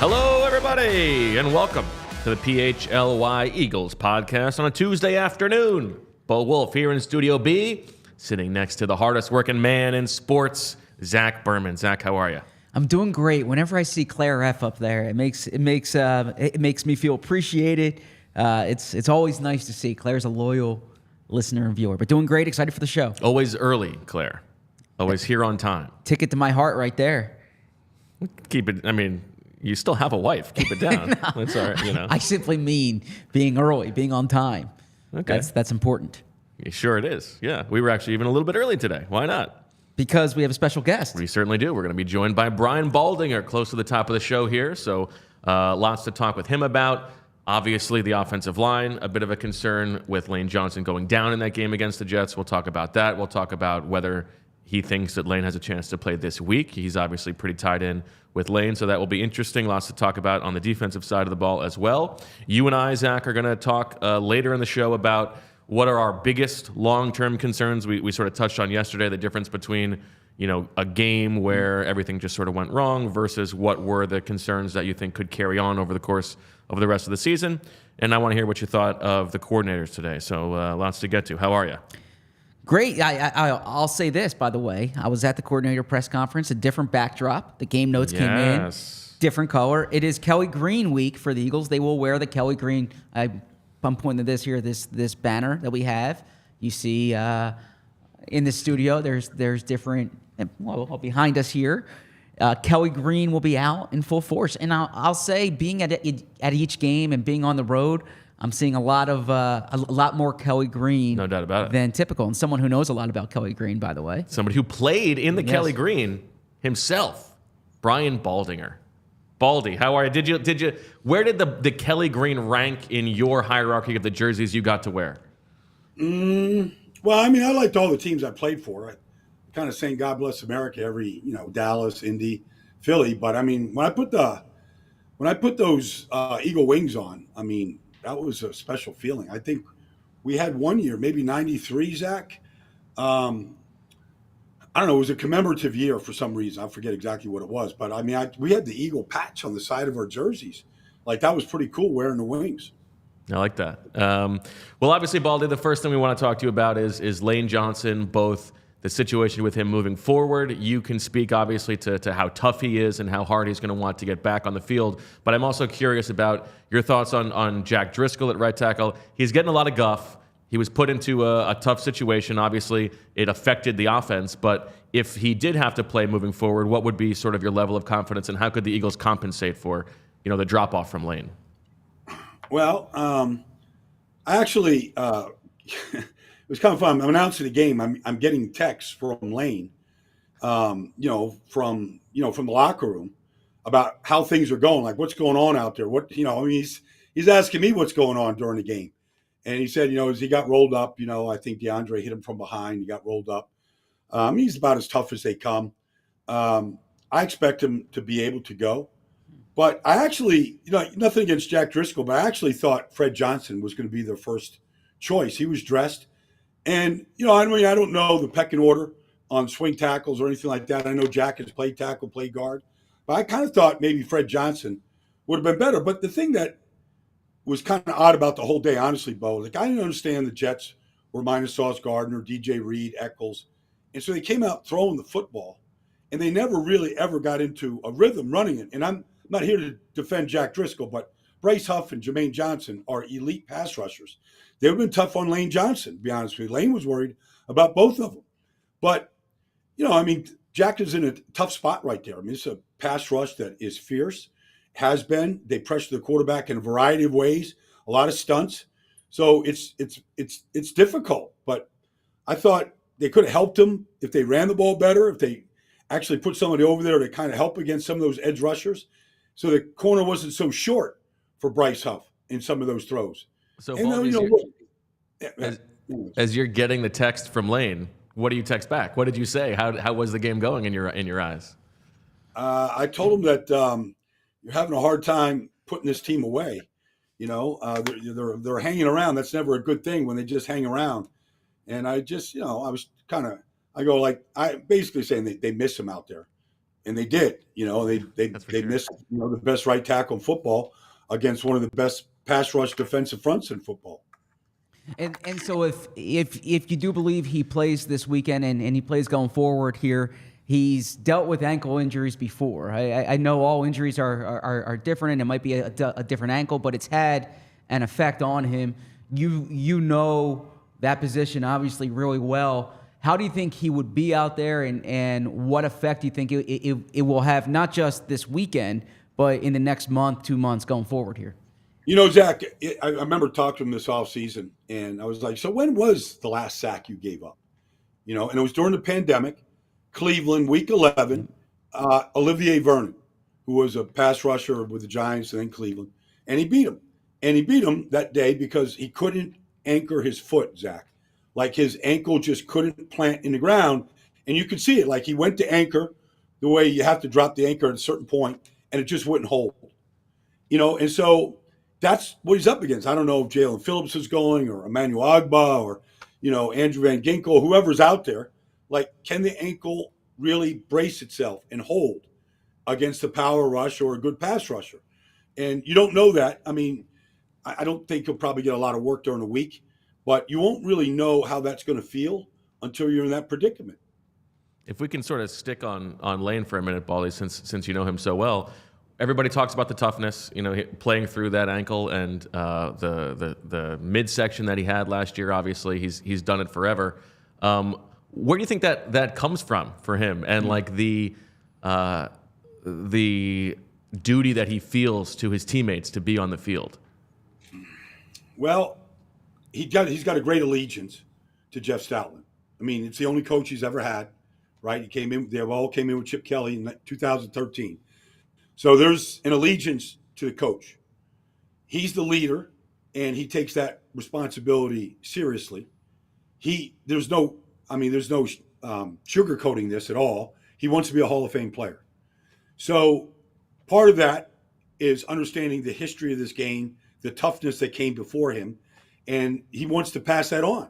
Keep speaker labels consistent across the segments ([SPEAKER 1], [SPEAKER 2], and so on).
[SPEAKER 1] Hello, everybody, and welcome to the PHLY Eagles podcast on a Tuesday afternoon. Bo Wulf here in Studio B, sitting next to the hardest working man in sports, Zach Berman. Zach, how are you?
[SPEAKER 2] I'm doing great. Whenever I see Claire F up there, it makes me feel appreciated. It's always nice to see. Claire's a loyal listener and viewer, but doing great. Excited for the show.
[SPEAKER 1] Always early, Claire. Always here on time.
[SPEAKER 2] Ticket to my heart right there.
[SPEAKER 1] Keep it. I mean, you still have a wife. Keep it down.
[SPEAKER 2] No.
[SPEAKER 1] That's all right. You know.
[SPEAKER 2] I simply mean being early, being on time.
[SPEAKER 1] Okay.
[SPEAKER 2] That's important.
[SPEAKER 1] Yeah, sure it is. Yeah, we were actually even a little bit early today. Why not?
[SPEAKER 2] Because we have a special guest.
[SPEAKER 1] We certainly do. We're going to be joined by Brian Baldinger, close to the top of the show here. So lots to talk with him about. Obviously, the offensive line, a bit of a concern with Lane Johnson going down in that game against the Jets. We'll talk about that. We'll talk about whether he thinks that Lane has a chance to play this week. He's obviously pretty tied in with Lane, so that will be interesting. Lots to talk about on the defensive side of the ball as well. You and I, Zach, are going to talk later in the show about what are our biggest long-term concerns. We sort of touched on yesterday the difference between, a game where everything just sort of went wrong versus what were the concerns that you think could carry on over the course of the rest of the season. And I want to hear what you thought of the coordinators today. So lots to get to. How are you?
[SPEAKER 2] Great. I'll say this, by the way. I was at the coordinator press conference, a different backdrop. The game notes came in, different color. It is Kelly Green week for the Eagles. They will wear the Kelly Green. I'm pointing to this here, this banner that we have. You see in the studio, there's different, well, behind us here, Kelly Green will be out in full force. And I'll say, being at each game and being on the road, I'm seeing a lot more Kelly Green,
[SPEAKER 1] no doubt about it,
[SPEAKER 2] than typical. And someone who knows a lot about Kelly Green, by the way.
[SPEAKER 1] Somebody who played in the Kelly Green himself, Brian Baldinger. Baldy, how are you? Did you? Where did the Kelly Green rank in your hierarchy of the jerseys you got to wear?
[SPEAKER 3] Well, I mean, I liked all the teams I played for. I kind of saying God bless America every, Dallas, Indy, Philly. But I mean, when I put those Eagle wings on, I mean, that was a special feeling. I think we had one year, maybe 93, Zach. I don't know. It was a commemorative year for some reason. I forget exactly what it was. But, I mean, we had the Eagle patch on the side of our jerseys. Like, that was pretty cool wearing the wings.
[SPEAKER 1] I like that. Well, obviously, Baldy, the first thing we want to talk to you about is Lane Johnson, both the situation with him moving forward. You can speak, obviously, to how tough he is and how hard he's going to want to get back on the field. But I'm also curious about your thoughts on Jack Driscoll at right tackle. He's getting a lot of guff. He was put into a tough situation. Obviously, it affected the offense. But if he did have to play moving forward, what would be sort of your level of confidence, and how could the Eagles compensate for, the drop-off from Lane?
[SPEAKER 3] Well, I actually it was kind of fun. I'm announcing the game. I'm getting texts from Lane, from the locker room about how things are going, like what's going on out there. He's asking me what's going on during the game. And he said, as he got rolled up, I think DeAndre hit him from behind. He got rolled up. He's about as tough as they come. I expect him to be able to go. But I actually, nothing against Jack Driscoll, but I actually thought Fred Johnson was going to be their first choice. He was dressed. And, I don't know the pecking order on swing tackles or anything like that. I know Jack has played tackle, played guard. But I kind of thought maybe Fred Johnson would have been better. But the thing that was kind of odd about the whole day, honestly, Bo, I didn't understand the Jets were minus Sauce Gardner, DJ Reed, Eccles. And so they came out throwing the football. And they never really ever got into a rhythm running it. And I'm not here to defend Jack Driscoll, but Bryce Huff and Jermaine Johnson are elite pass rushers. They would have been tough on Lane Johnson, to be honest with you. Lane was worried about both of them. But, Jack is in a tough spot right there. It's a pass rush that is fierce, has been. They pressure the quarterback in a variety of ways, a lot of stunts. So it's difficult. But I thought they could have helped him if they ran the ball better, if they actually put somebody over there to kind of help against some of those edge rushers. So the corner wasn't so short for Bryce Huff in some of those throws.
[SPEAKER 1] So, as you're getting the text from Lane, what do you text back? What did you say? How was the game going in your eyes?
[SPEAKER 3] I told him that you're having a hard time putting this team away. They're hanging around. That's never a good thing when they just hang around. And I just, I was kind of, I basically saying they miss him out there. and they did. They
[SPEAKER 1] sure.
[SPEAKER 3] missed the best right tackle in football against one of the best pass rush defensive fronts in football.
[SPEAKER 2] And so if you do believe he plays this weekend and he plays going forward here, he's dealt with ankle injuries before. I know all injuries are different, and it might be a different ankle, but it's had an effect on him. You know that position obviously really well. How do you think he would be out there, and what effect do you think it will have, not just this weekend, but in the next month, 2 months going forward here?
[SPEAKER 3] Zach, I remember talking to him this offseason, and I was like, so when was the last sack you gave up? And it was during the pandemic, Cleveland, week 11, Olivier Vernon, who was a pass rusher with the Giants and then Cleveland, and he beat him. And he beat him that day because he couldn't anchor his foot, Zach. Like his ankle just couldn't plant in the ground. And you could see it. Like he went to anchor the way you have to drop the anchor at a certain point, and it just wouldn't hold. And so that's what he's up against. I don't know if Jalen Phillips is going, or Emmanuel Agba, or, Andrew Van Ginkel, whoever's out there. Like, can the ankle really brace itself and hold against a power rush or a good pass rusher? And you don't know that. I mean, I don't think he'll probably get a lot of work during the week, but you won't really know how that's going to feel until you're in that predicament.
[SPEAKER 1] If we can sort of stick on Lane for a minute, Baldy, since you know him so well, everybody talks about the toughness, playing through that ankle and the midsection that he had last year. Obviously, he's done it forever. Where do you think that comes from for him, and like the duty that he feels to his teammates to be on the field?
[SPEAKER 3] Well, he's got a great allegiance to Jeff Stoutland. I mean, it's the only coach he's ever had, right? They all came in with Chip Kelly in 2013. So there's an allegiance to the coach. He's the leader, and he takes that responsibility seriously. There's no sugarcoating this at all. He wants to be a Hall of Fame player. So part of that is understanding the history of this game, the toughness that came before him, and he wants to pass that on.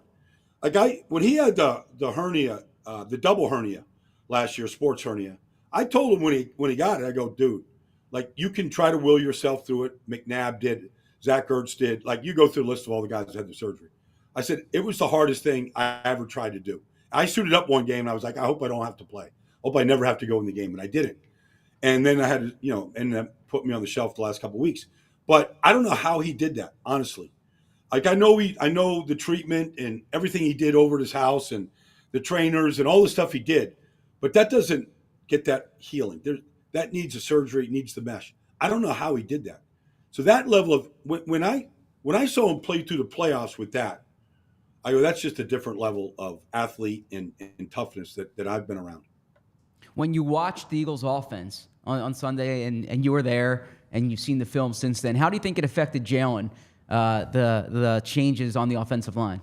[SPEAKER 3] When he had the hernia, the double hernia last year, sports hernia, I told him when he got it, I go, dude, like, you can try to will yourself through it. McNabb did. Zach Ertz did. Like, you go through the list of all the guys that had the surgery. I said, it was the hardest thing I ever tried to do. I suited up one game, and I was like, I hope I don't have to play. I hope I never have to go in the game, and I didn't. And then I had to, ended up putting me on the shelf the last couple of weeks. But I don't know how he did that, honestly. Like, I know the treatment and everything he did over at his house and the trainers and all the stuff he did, but that doesn't get that healing. That needs a surgery, it needs the mesh. I don't know how he did that. So that level of when I saw him play through the playoffs with that, I go, that's just a different level of athlete and toughness that I've been around.
[SPEAKER 2] When you watched the Eagles offense on Sunday and you were there and you've seen the film since then, how do you think it affected Jalen, the changes on the offensive line?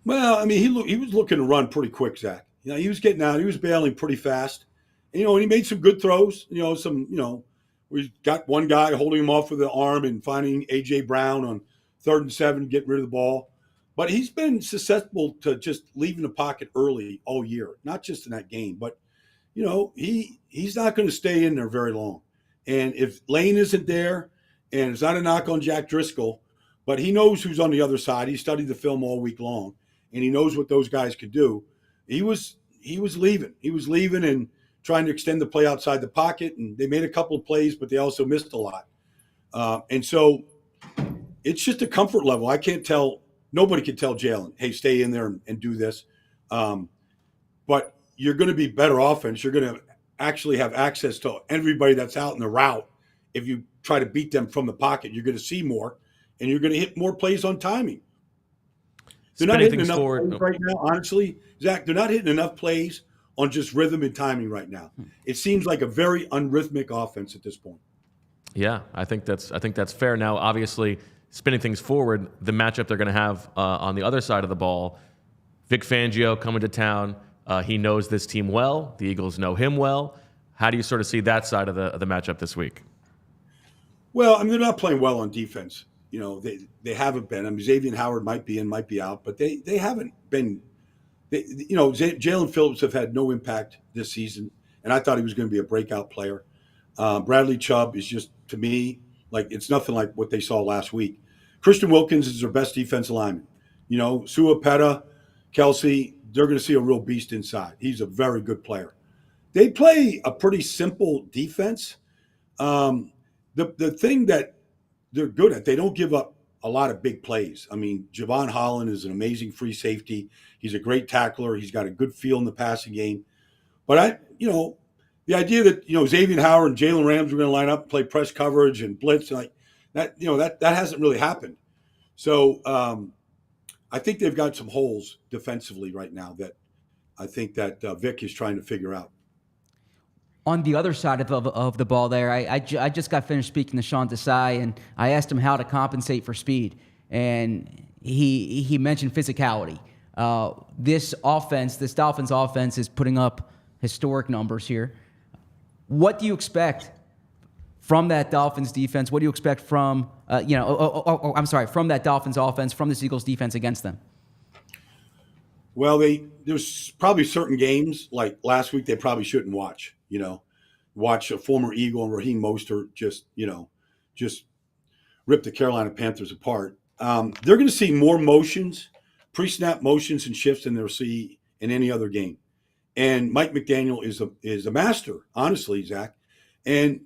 [SPEAKER 3] Well, I mean, he was looking to run pretty quick, Zach. He was getting out. He was bailing pretty fast. And, and he made some good throws. We got one guy holding him off with the arm and finding A.J. Brown on 3rd and 7, getting rid of the ball. But he's been susceptible to just leaving the pocket early all year, not just in that game. But, he's not going to stay in there very long. And if Lane isn't there, and it's not a knock on Jack Driscoll, but he knows who's on the other side. He studied the film all week long, and he knows what those guys could do. He was leaving. He was leaving and trying to extend the play outside the pocket, and they made a couple of plays, but they also missed a lot. And so it's just a comfort level. Nobody can tell Jalen, hey, stay in there and do this. But you're going to be better offense. You're going to actually have access to everybody that's out in the route. If you try to beat them from the pocket, you're going to see more, and you're going to hit more plays on timing. They're not hitting enough plays right now, honestly. Zach, they're not hitting enough plays on just rhythm and timing right now. It seems like a very unrhythmic offense at this point.
[SPEAKER 1] Yeah, I think that's fair. Now, obviously, spinning things forward, the matchup they're going to have on the other side of the ball, Vic Fangio coming to town. He knows this team well. The Eagles know him well. How do you sort of see that side of the matchup this week?
[SPEAKER 3] Well, I mean, they're not playing well on defense. They haven't been. I mean, Xavier Howard might be in, might be out, but they haven't been. Jalen Phillips have had no impact this season. and I thought he was going to be a breakout player. Bradley Chubb is just, to me, like it's nothing like what they saw last week. Christian Wilkins is their best defensive lineman. You know, Sua Peta, Kelsey, they're going to see a real beast inside. He's a very good player. They play a pretty simple defense. The thing that they're good at, they don't give up a lot of big plays. I mean, Javon Holland is an amazing free safety. He's a great tackler. He's got a good feel in the passing game. But the idea that, Xavier Howard and Jalen Rams are going to line up and play press coverage and blitz, like that, that hasn't really happened. So I think they've got some holes defensively right now that I think that Vic is trying to figure out.
[SPEAKER 2] On the other side of the ball there, I just got finished speaking to Sean Desai, and I asked him how to compensate for speed, and he mentioned physicality. This Dolphins offense is putting up historic numbers here. What do you expect from that Dolphins defense? What do you expect from from that Dolphins offense, from this Eagles defense against them?
[SPEAKER 3] Well, there's probably certain games, like last week, they probably shouldn't watch. Watch a former Eagle and Raheem Mostert just rip the Carolina Panthers apart. They're going to see more motions, pre-snap motions and shifts than they'll see in any other game. And Mike McDaniel is a master, honestly, Zach. And,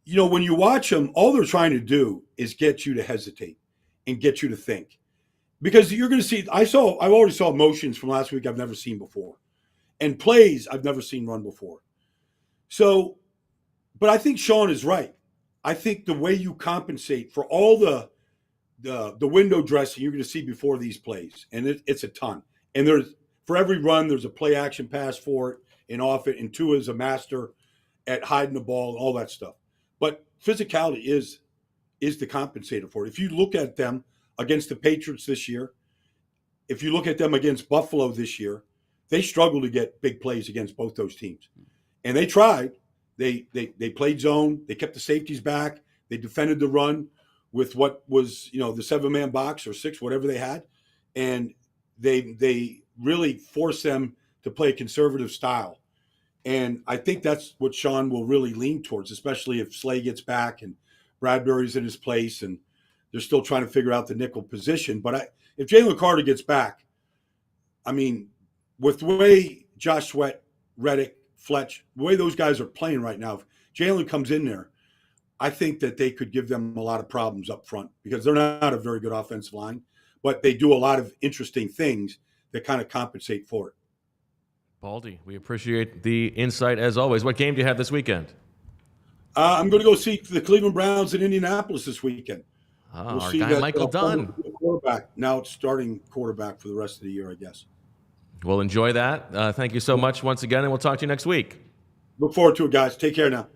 [SPEAKER 3] when you watch them, all they're trying to do is get you to hesitate and get you to think. Because you're going to see, I already saw motions from last week I've never seen before. And plays I've never seen run before. So, but I think Sean is right. I think the way you compensate for all the window dressing you're going to see before these plays, and it's a ton. And for every run, there's a play action pass for it and off it, and Tua is a master at hiding the ball and all that stuff. But physicality is the compensator for it. If you look at them against the Patriots this year, if you look at them against Buffalo this year, they struggled to get big plays against both those teams. And they tried. They played zone. They kept the safeties back. They defended the run with what was, the 7-man box or 6, whatever they had. And they really forced them to play a conservative style. And I think that's what Sean will really lean towards, especially if Slay gets back and Bradbury's in his place and they're still trying to figure out the nickel position. But if Jalen Carter gets back, I mean, with the way Josh Sweat, Reddick, Fletch, the way those guys are playing right now, if Jalen comes in there, I think that they could give them a lot of problems up front because they're not a very good offensive line, but they do a lot of interesting things that kind of compensate for it.
[SPEAKER 1] Baldy, we appreciate the insight as always. What game do you have this weekend?
[SPEAKER 3] I'm going to go see the Cleveland Browns in Indianapolis this weekend.
[SPEAKER 1] We'll our see guy that, Michael Dunn.
[SPEAKER 3] Quarterback. Now it's starting quarterback for the rest of the year, I guess.
[SPEAKER 1] We'll enjoy that. Thank you so much once again, and we'll talk to you next week.
[SPEAKER 3] Look forward to it, guys. Take care now.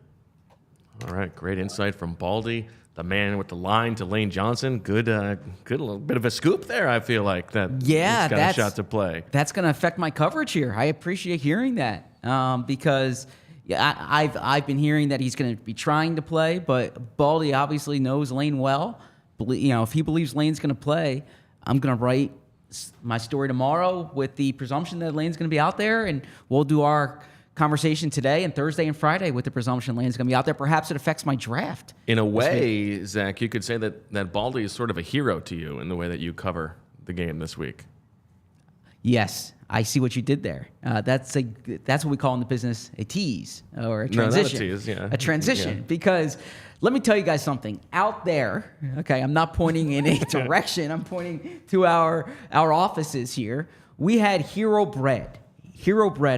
[SPEAKER 1] All right, great insight from Baldy, the man with the line to Lane Johnson. Good little bit of a scoop there, I feel like. That's got a shot to play.
[SPEAKER 2] That's going to affect my coverage here. I appreciate hearing that because I've been hearing that he's going to be trying to play, but Baldy obviously knows Lane well. If he believes Lane's going to play, I'm going to write my story tomorrow with the presumption that Lane's going to be out there, and we'll do our conversation today and Thursday and Friday with the presumption Lane's going to be out there. Perhaps it affects my draft.
[SPEAKER 1] In a way, Zach, you could say that Baldy is sort of a hero to you in the way that you cover the game this week.
[SPEAKER 2] Yes, I see what you did there. That's what we call in the business a tease or a transition.
[SPEAKER 1] No, not a tease, yeah.
[SPEAKER 2] A transition, because let me tell you guys something. Out there, okay, I'm not pointing in a direction. I'm pointing to our offices here. We had Hero Bread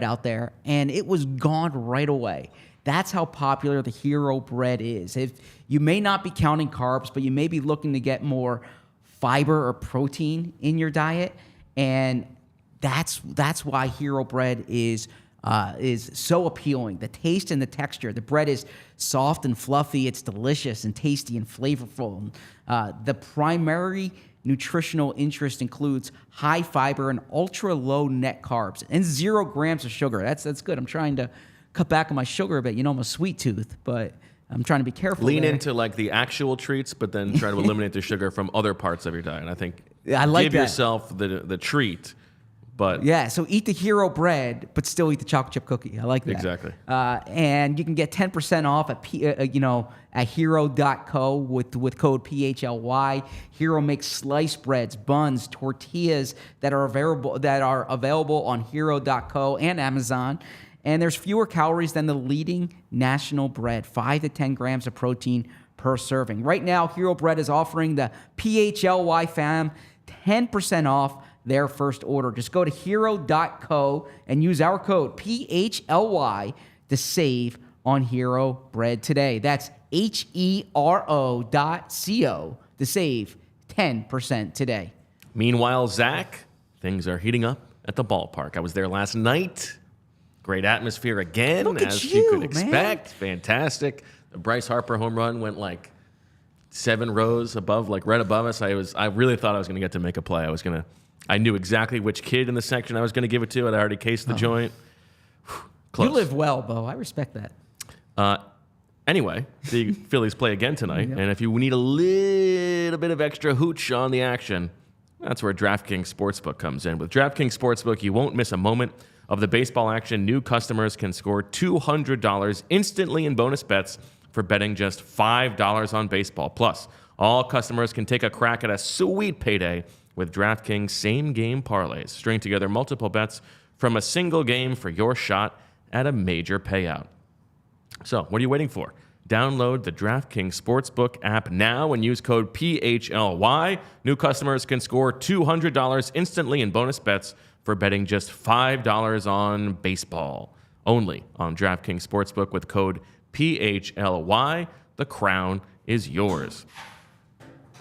[SPEAKER 2] out there, and it was gone right away. That's how popular the Hero Bread is. If you may not be counting carbs, but you may be looking to get more fiber or protein in your diet, and that's why Hero Bread is so appealing. The taste and the texture. The bread is soft and fluffy. It's delicious and tasty and flavorful. The primary nutritional interest includes high fiber and ultra low net carbs and 0 grams of sugar. That's good. I'm trying to cut back on my sugar a bit. I'm a sweet tooth, but I'm trying to be careful.
[SPEAKER 1] Lean into like the actual treats, but then try to eliminate the sugar from other parts of your diet. I think
[SPEAKER 2] I like
[SPEAKER 1] give
[SPEAKER 2] that.
[SPEAKER 1] Yourself the treat, But
[SPEAKER 2] yeah, so eat the hero bread, but still eat the chocolate chip cookie. I like that.
[SPEAKER 1] Exactly.
[SPEAKER 2] And you can get 10% off at hero.co with code PHLY. Hero makes sliced breads, buns, tortillas that are available on hero.co and Amazon. And there's fewer calories than the leading national bread, 5 to 10 grams of protein per serving. Right now, Hero Bread is offering the PHLY fam 10% off their first order. Just go to hero.co and use our code PHLY to save on Hero Bread today. That's HERO.co to save 10% today.
[SPEAKER 1] Meanwhile, Zach, things are heating up at the ballpark. I was there last night. Great atmosphere again,
[SPEAKER 2] Look at
[SPEAKER 1] as
[SPEAKER 2] you
[SPEAKER 1] could expect.
[SPEAKER 2] man.
[SPEAKER 1] Fantastic. The Bryce Harper home run went like 7 rows above, like right above us. I really thought I was going to get to make a play. I knew exactly which kid in the section I was going to give it to. I'd already cased the joint. Close.
[SPEAKER 2] You live well, Bo. I respect that.
[SPEAKER 1] Anyway, the Phillies play again tonight, and if you need a little bit of extra hooch on the action, that's where DraftKings Sportsbook comes in. With DraftKings Sportsbook, you won't miss a moment of the baseball action. New customers can score $200 instantly in bonus bets for betting just $5 on baseball. Plus, all customers can take a crack at a sweet payday with DraftKings same-game parlays. String together multiple bets from a single game for your shot at a major payout. So, what are you waiting for? Download the DraftKings Sportsbook app now and use code PHLY. New customers can score $200 instantly in bonus bets for betting just $5 on baseball. Only on DraftKings Sportsbook with code PHLY. The crown is yours.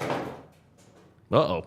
[SPEAKER 1] Uh-oh.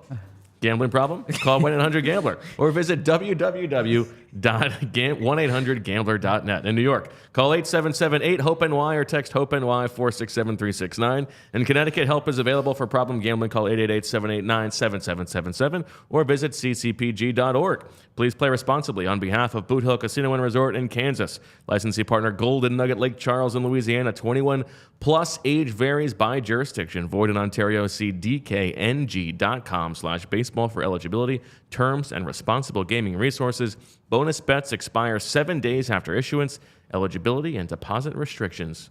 [SPEAKER 1] Gambling problem? Call 1-800-GAMBLER or visit www.1800gambler.net. In New York, call 877-8-HOPE-NY or text HOPE-NY 467-369. In Connecticut, help is available for problem gambling. Call 888-789-7777 or visit ccpg.org. Please play responsibly on behalf of Boot Hill Casino and Resort in Kansas. Licensee partner Golden Nugget Lake Charles in Louisiana. 21 plus, age varies by jurisdiction. Void in Ontario. See dkng.com/baseball for eligibility, terms, and responsible gaming resources. Bonus bets expire 7 days after issuance. Eligibility and deposit restrictions,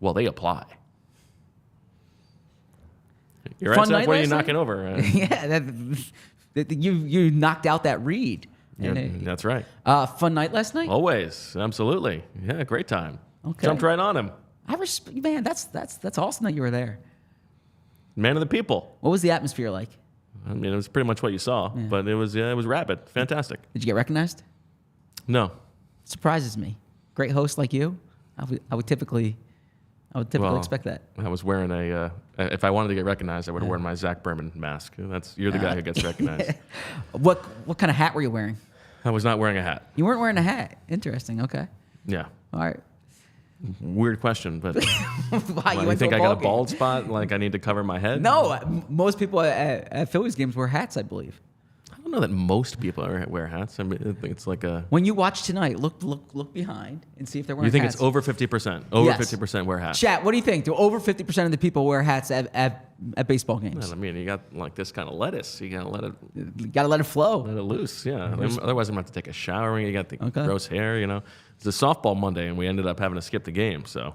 [SPEAKER 1] well, they apply. You're right, Zach? What are you knocking over?
[SPEAKER 2] Yeah, you knocked out that read.
[SPEAKER 1] That's right.
[SPEAKER 2] Fun night last night?
[SPEAKER 1] Always. Absolutely. Yeah, great time.
[SPEAKER 2] Okay.
[SPEAKER 1] Jumped right on him.
[SPEAKER 2] Man, that's awesome that you were there.
[SPEAKER 1] Man of the people.
[SPEAKER 2] What was the atmosphere like?
[SPEAKER 1] I mean, it was pretty much what you saw, but it was rabid. Fantastic.
[SPEAKER 2] Did you get recognized?
[SPEAKER 1] No.
[SPEAKER 2] Surprises me. Great host like you. I would typically expect that.
[SPEAKER 1] I was wearing if I wanted to get recognized, I would have worn my Zach Berman mask. You're the guy who gets recognized.
[SPEAKER 2] What kind of hat were you wearing?
[SPEAKER 1] I was not wearing a hat.
[SPEAKER 2] You weren't wearing a hat. Interesting. Okay.
[SPEAKER 1] Yeah.
[SPEAKER 2] All right.
[SPEAKER 1] Weird question, but
[SPEAKER 2] Why,
[SPEAKER 1] you think I got a bald spot? Like I need to cover my head?
[SPEAKER 2] No, most people at Phillies games wear hats, I believe.
[SPEAKER 1] I don't know that most people wear hats. I mean, I think it's like a.
[SPEAKER 2] When you watch tonight, look behind and see if they're wearing hats.
[SPEAKER 1] You think it's over 50%? Over 50% wear hats.
[SPEAKER 2] Chat, what do you think? Do over 50% of the people wear hats at baseball games?
[SPEAKER 1] I mean, you got like this kind of lettuce. You gotta let it.
[SPEAKER 2] You gotta let it flow.
[SPEAKER 1] Let it loose. Yeah. Otherwise, I'm gonna have to take a shower. You got the gross hair. You know, it's a softball Monday, and we ended up having to skip the game. So.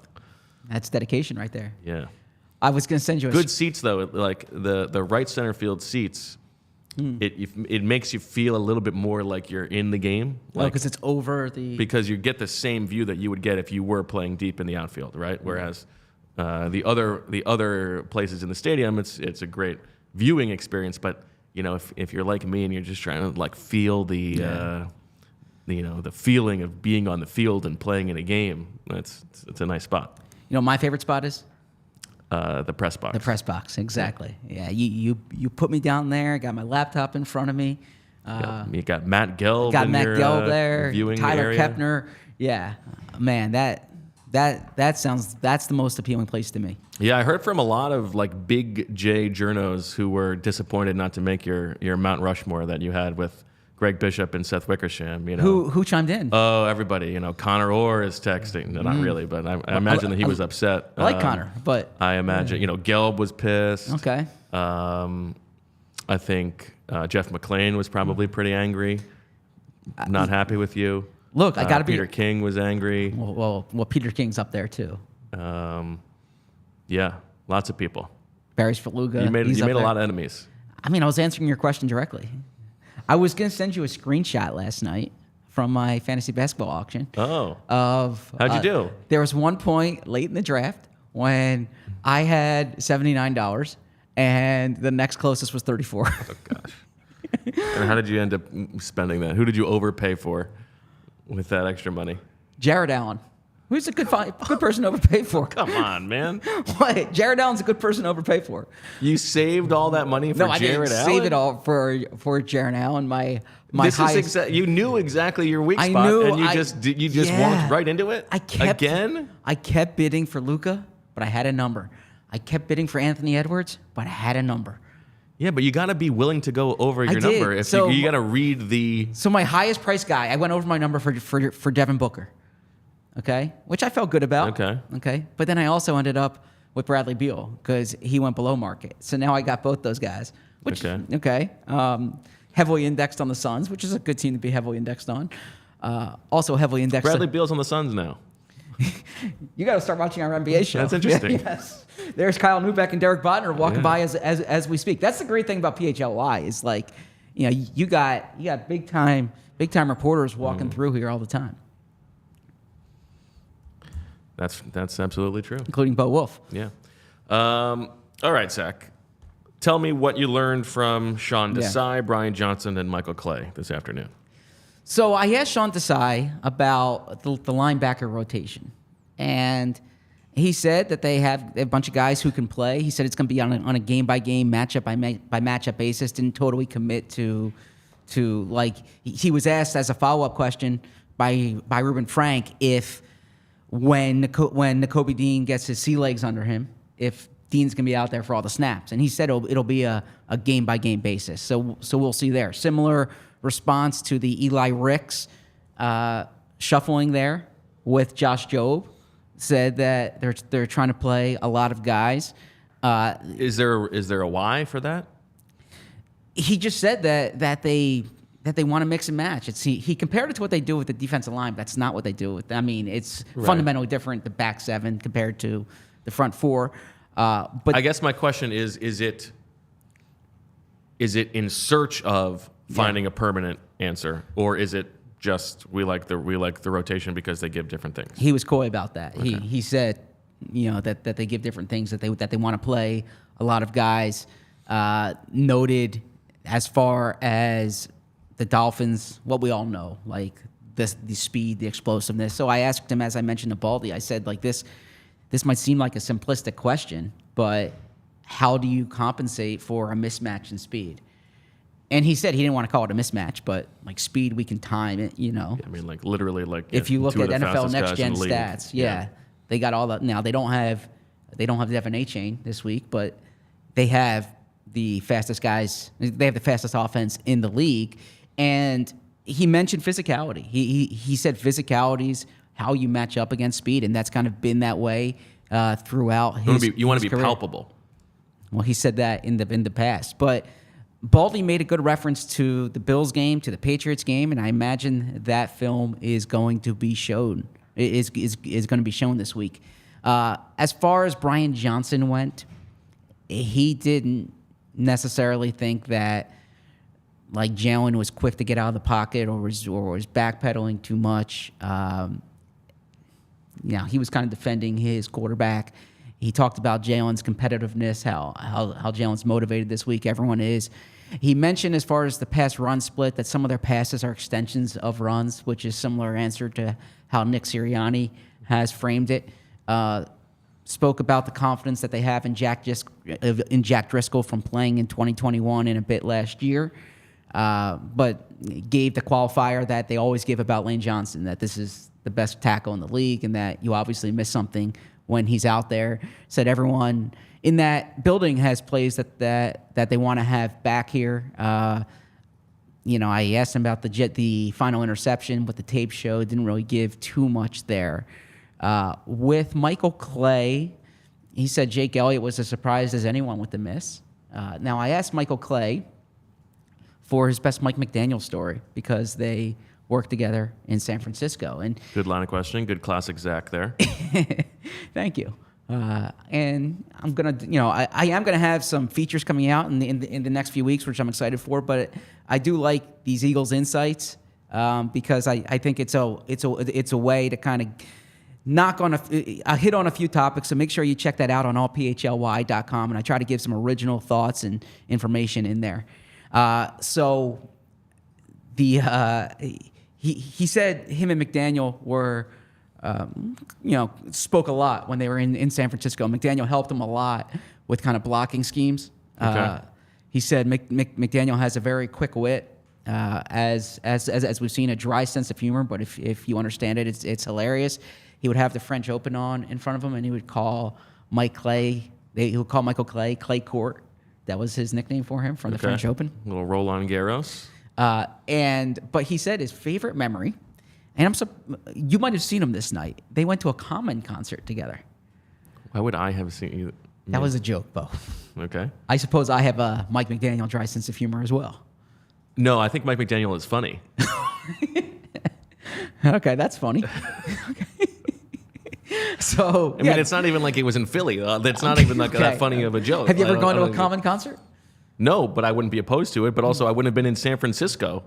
[SPEAKER 2] That's dedication right there.
[SPEAKER 1] Yeah.
[SPEAKER 2] I was gonna send you
[SPEAKER 1] good seats though. Like the right center field seats. It makes you feel a little bit more like you're in the game.
[SPEAKER 2] Because it's over the.
[SPEAKER 1] Because you get the same view that you would get if you were playing deep in the outfield, right? Whereas the other places in the stadium, it's a great viewing experience. But you know, if you're like me and you're just trying to like feel the the feeling of being on the field and playing in a game, it's a nice spot.
[SPEAKER 2] You know, my favorite spot is.
[SPEAKER 1] The press box.
[SPEAKER 2] The press box, exactly. Yeah, you put me down there. Got my laptop in front of me.
[SPEAKER 1] You got Matt Gelb.
[SPEAKER 2] Got Matt Gelb there.
[SPEAKER 1] Viewing
[SPEAKER 2] Tyler
[SPEAKER 1] area.
[SPEAKER 2] Kepner. Yeah, man, that's the most appealing place to me.
[SPEAKER 1] Yeah, I heard from a lot of like big J journos who were disappointed not to make your Mount Rushmore that you had with Greg Bishop and Seth Wickersham. You know
[SPEAKER 2] who chimed in?
[SPEAKER 1] Oh, everybody. You know, Connor Orr is texting. No, not really, but I imagine that he was upset.
[SPEAKER 2] I like Connor, but
[SPEAKER 1] I imagine Gelb was pissed.
[SPEAKER 2] Okay.
[SPEAKER 1] I think Jeff McClain was probably pretty angry. not happy with you.
[SPEAKER 2] Look, I got to be.
[SPEAKER 1] Peter King was angry.
[SPEAKER 2] Well, Peter King's up there too.
[SPEAKER 1] Yeah, lots of people.
[SPEAKER 2] Barry's Faluga.
[SPEAKER 1] You made a lot of enemies.
[SPEAKER 2] I mean, I was answering your question directly. I was going to send you a screenshot last night from my fantasy basketball auction.
[SPEAKER 1] Oh.
[SPEAKER 2] Of
[SPEAKER 1] How'd you do?
[SPEAKER 2] There was one point late in the draft when I had $79 and the next closest was 34.
[SPEAKER 1] Oh gosh. And how did you end up spending that? Who did you overpay for with that extra money?
[SPEAKER 2] Jared Allen. Who's a good person to overpay for?
[SPEAKER 1] Come on, man.
[SPEAKER 2] What? Jared Allen's a good person to overpay for.
[SPEAKER 1] You saved all all that money for
[SPEAKER 2] I
[SPEAKER 1] Jared
[SPEAKER 2] didn't
[SPEAKER 1] Allen?
[SPEAKER 2] save it all for Jared Allen.
[SPEAKER 1] You knew exactly your weak spot, and you just walked right into it.
[SPEAKER 2] I kept bidding for Luka, but I had a number. I kept bidding for Anthony Edwards, but I had a number.
[SPEAKER 1] Yeah, but you got to be willing to go over your number. If you got to read the.
[SPEAKER 2] So my highest price guy, I went over my number for Devin Booker. Okay, which I felt good about. Okay, but then I also ended up with Bradley Beal because he went below market. So now I got both those guys. Which heavily indexed on the Suns, which is a good team to be heavily indexed on. Also heavily indexed.
[SPEAKER 1] Bradley Beal's on the Suns now.
[SPEAKER 2] You got to start watching our NBA show.
[SPEAKER 1] That's interesting.
[SPEAKER 2] Yes. There's Kyle Neubeck and Derek Bodner walking by as we speak. That's the great thing about PHLY is like, you got big time reporters walking through here all the time.
[SPEAKER 1] That's absolutely true.
[SPEAKER 2] Including Bo Wulf.
[SPEAKER 1] Yeah. All right, Zach. Tell me what you learned from Sean Desai, Brian Johnson, and Michael Clay this afternoon.
[SPEAKER 2] So I asked Sean Desai about the linebacker rotation, and he said that they have a bunch of guys who can play. He said it's going to be on a game-by-game, matchup-by-matchup basis. Didn't totally commit to like he was asked as a follow-up question by Ruben Frank if when Nakobe Dean gets his sea legs under him, if Dean's going to be out there for all the snaps, and he said it'll be a game-by-game basis. So we'll see there. Similar response to the Eli Ricks shuffling there with Josh Jobe. Said that they're trying to play a lot of guys.
[SPEAKER 1] Is there a why for that?
[SPEAKER 2] He just said that they want to mix and match. He compared it to what they do with the defensive line. That's not what they do with. I mean, it's fundamentally different. The back seven compared to the front four. But
[SPEAKER 1] I guess my question is it in search of finding a permanent answer, or is it just we like the rotation because they give different things?
[SPEAKER 2] He was coy about that.
[SPEAKER 1] Okay.
[SPEAKER 2] He said, that they give different things, that they want to play a lot of guys. Noted as far as the Dolphins, what we all know, like the speed, the explosiveness. So I asked him, as I mentioned to Baldy, I said, like this might seem like a simplistic question, but how do you compensate for a mismatch in speed? And he said he didn't want to call it a mismatch, but like speed, we can time it,
[SPEAKER 1] I mean, like literally, like
[SPEAKER 2] if you look at NFL Next Gen
[SPEAKER 1] stats,
[SPEAKER 2] they got all that. Now they don't have Devin A-Chain this week, but they have the fastest guys. They have the fastest offense in the league, and he mentioned physicality. He said physicality's how you match up against speed, and that's kind of been that way throughout his.
[SPEAKER 1] You want to be
[SPEAKER 2] career.
[SPEAKER 1] palpable.
[SPEAKER 2] Well, he said that in the past, but Baldy made a good reference to the Bills game, to the Patriots game, and I imagine that film is going to be shown. Is going to be shown this week. As far as Brian Johnson went, he didn't necessarily think that like Jalen was quick to get out of the pocket or was backpedaling too much. He was kind of defending his quarterback. He talked about Jalen's competitiveness, how Jalen's motivated this week. Everyone is. He mentioned as far as the pass-run split that some of their passes are extensions of runs, which is similar answer to how Nick Sirianni has framed it. Spoke about the confidence that they have in Jack Driscoll from playing in 2021 and a bit last year, but gave the qualifier that they always give about Lane Johnson, that this is the best tackle in the league and that you obviously miss something when he's out there. Said everyone in that building has plays that they want to have back here. I asked him about the final interception, but the tape show didn't really give too much there. With Michael Clay, he said Jake Elliott was as surprised as anyone with the miss. Now, I asked Michael Clay for his best Mike McDaniel story because they work together in San Francisco. And
[SPEAKER 1] Good line of questioning. Good classic Zach there.
[SPEAKER 2] thank you. And I'm gonna, I am gonna have some features coming out in the next few weeks, which I'm excited for. But I do like these Eagles insights because I think it's a way to kind of knock on hit on a few topics. So make sure you check that out on allphly.com, and I try to give some original thoughts and information in there. So he said him and McDaniel were. Spoke a lot when they were in San Francisco. McDaniel helped him a lot with kind of blocking schemes.
[SPEAKER 1] Okay.
[SPEAKER 2] He said McDaniel has a very quick wit, as we've seen, a dry sense of humor. But if you understand it, it's hilarious. He would have the French Open on in front of him, and he would call Mike Clay. He would call Michael Clay Court. That was his nickname for him from the French Open.
[SPEAKER 1] A little Roland Garros.
[SPEAKER 2] But he said his favorite memory. And you might have seen them this night. They went to a Common concert together.
[SPEAKER 1] Why would I have seen you?
[SPEAKER 2] That was a joke, Bo.
[SPEAKER 1] Okay.
[SPEAKER 2] I suppose I have a Mike McDaniel dry sense of humor as well.
[SPEAKER 1] No, I think Mike McDaniel is funny.
[SPEAKER 2] Okay, that's funny. Okay. So,
[SPEAKER 1] I mean, it's not even like it was in Philly. That's not even like that funny of a joke.
[SPEAKER 2] Have you ever gone to a Common concert?
[SPEAKER 1] No, but I wouldn't be opposed to it. But also, I wouldn't have been in San Francisco.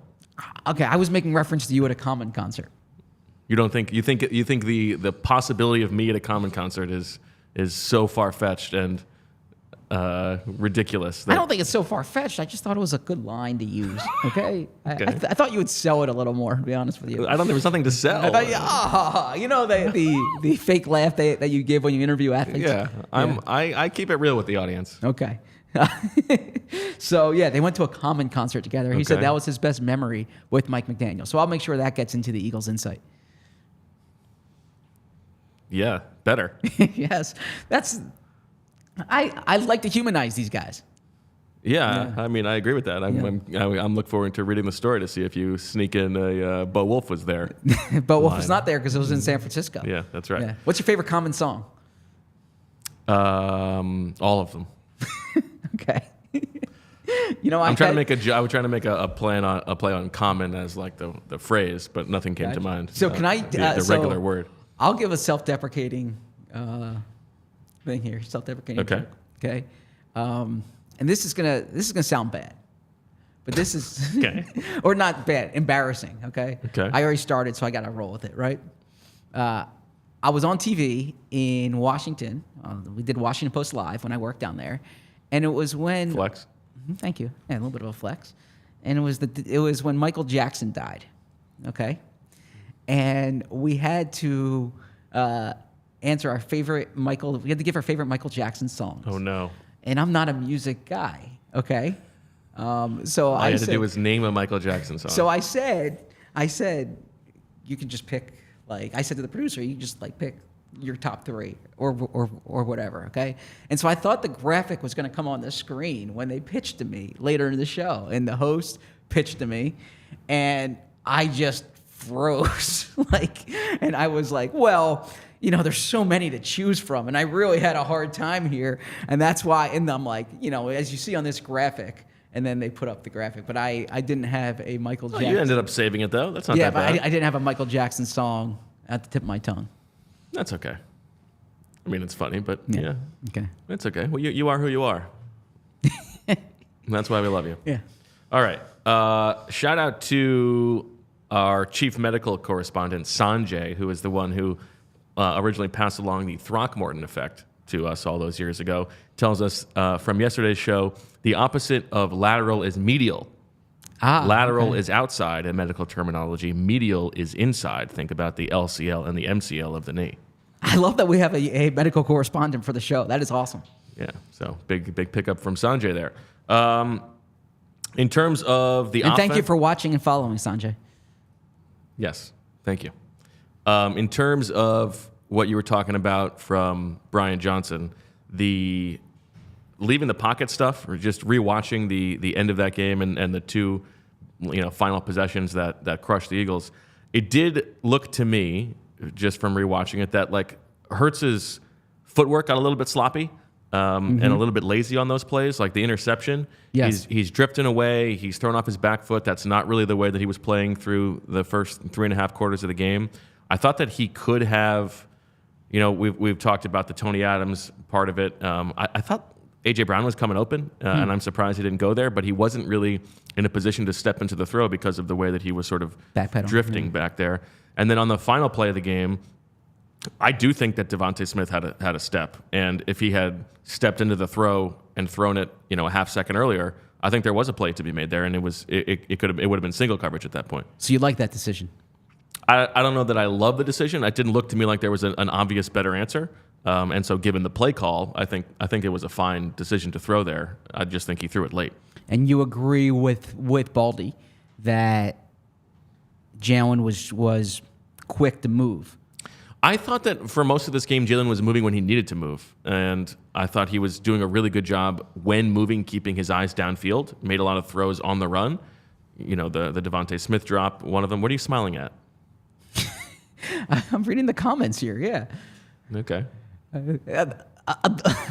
[SPEAKER 2] Okay, I was making reference to you at a Common concert.
[SPEAKER 1] You don't think you think the possibility of me at a Common concert is so far fetched and ridiculous.
[SPEAKER 2] I don't think it's so far fetched. I just thought it was a good line to use. Okay,
[SPEAKER 1] Okay.
[SPEAKER 2] I thought you would sell it a little more. To be honest with you,
[SPEAKER 1] There was nothing to sell.
[SPEAKER 2] I thought, the fake laugh that you give when you interview athletes.
[SPEAKER 1] Yeah, I keep it real with the audience.
[SPEAKER 2] Okay. So, they went to a Common concert together. He said that was his best memory with Mike McDaniel. So I'll make sure that gets into the Eagles insight.
[SPEAKER 1] Yeah, better.
[SPEAKER 2] Yes. I like to humanize these guys.
[SPEAKER 1] Yeah, I mean, I agree with that. I'm looking forward to reading the story to see if you sneak in a Bo Wulf was there.
[SPEAKER 2] Bo Wulf was not there because it was in San Francisco.
[SPEAKER 1] Yeah, that's right.
[SPEAKER 2] Yeah. What's your favorite Common song?
[SPEAKER 1] All of them.
[SPEAKER 2] Okay.
[SPEAKER 1] I'm trying to make a play on Common as like the phrase, but nothing came to mind.
[SPEAKER 2] So can I
[SPEAKER 1] the regular word?
[SPEAKER 2] I'll give a self-deprecating thing here. Self-deprecating.
[SPEAKER 1] Okay.
[SPEAKER 2] Joke, okay. And this is gonna sound bad, but this is
[SPEAKER 1] okay.
[SPEAKER 2] Or not bad, embarrassing. Okay.
[SPEAKER 1] Okay.
[SPEAKER 2] I already started, so I got to roll with it, right? I was on TV in Washington. We did Washington Post Live when I worked down there, and it was when
[SPEAKER 1] Flex.
[SPEAKER 2] Thank you. Yeah, a little bit of a flex. And it was when Michael Jackson died. Okay. And we had to answer our favorite Michael. We had to give our favorite Michael Jackson songs.
[SPEAKER 1] Oh no.
[SPEAKER 2] And I'm not a music guy. Okay. So
[SPEAKER 1] all I had to do was name a Michael Jackson song.
[SPEAKER 2] So I said, you can just pick. Like I said to the producer, you can just like pick your top three or whatever, okay? And so I thought the graphic was going to come on the screen when they pitched to me later in the show, and the host pitched to me, and I just froze, and I was like, well, there's so many to choose from, and I really had a hard time here, and that's why, and I'm like, as you see on this graphic, and then they put up the graphic, but I didn't have a Michael Jackson.
[SPEAKER 1] You ended up saving it though. That's not that bad.
[SPEAKER 2] Yeah, but I didn't have a Michael Jackson song at the tip of my tongue.
[SPEAKER 1] That's okay. I mean, it's funny, but yeah.
[SPEAKER 2] Okay.
[SPEAKER 1] It's okay. Well, you are who you are. That's why we love you.
[SPEAKER 2] Yeah.
[SPEAKER 1] All right. Shout out to our chief medical correspondent, Sanjay, who is the one who originally passed along the Throckmorton effect to us all those years ago. Tells us from yesterday's show, the opposite of lateral is medial. Lateral is outside in medical terminology. Medial is inside. Think about the LCL and the MCL of the knee.
[SPEAKER 2] I love that we have a medical correspondent for the show. That is awesome.
[SPEAKER 1] Yeah, so big pickup from Sanjay there. In terms of the
[SPEAKER 2] and thank you for watching and following, Sanjay.
[SPEAKER 1] Yes, thank you. In terms of what you were talking about from Brian Johnson, the leaving the pocket stuff, or just rewatching the end of that game and the two final possessions that crushed the Eagles, it did look to me, just from rewatching it, that like Hurts's footwork got a little bit sloppy. and a little bit lazy on those plays, like the interception.
[SPEAKER 2] Yes.
[SPEAKER 1] He's drifting away. He's thrown off his back foot. That's not really the way that he was playing through the first 3.5 quarters of the game. I thought that he could have, we've talked about the Tony Adams part of it. I thought A.J. Brown was coming open, and I'm surprised he didn't go there, but he wasn't really in a position to step into the throw because of the way that he was sort of drifting back there. And then on the final play of the game, I do think that Devontae Smith had a step, and if he had stepped into the throw and thrown it, a half second earlier, I think there was a play to be made there, and it would have been single coverage at that point.
[SPEAKER 2] So you like that decision?
[SPEAKER 1] I don't know that I love the decision. It didn't look to me like there was an obvious better answer, and so given the play call, I think it was a fine decision to throw there. I just think he threw it late.
[SPEAKER 2] And you agree with Baldy that Jalen was quick to move?
[SPEAKER 1] I thought that for most of this game, Jalen was moving when he needed to move. And I thought he was doing a really good job when moving, keeping his eyes downfield. Made a lot of throws on the run. The Devontae Smith drop, one of them. What are you smiling at?
[SPEAKER 2] I'm reading the comments here, yeah.
[SPEAKER 1] Okay.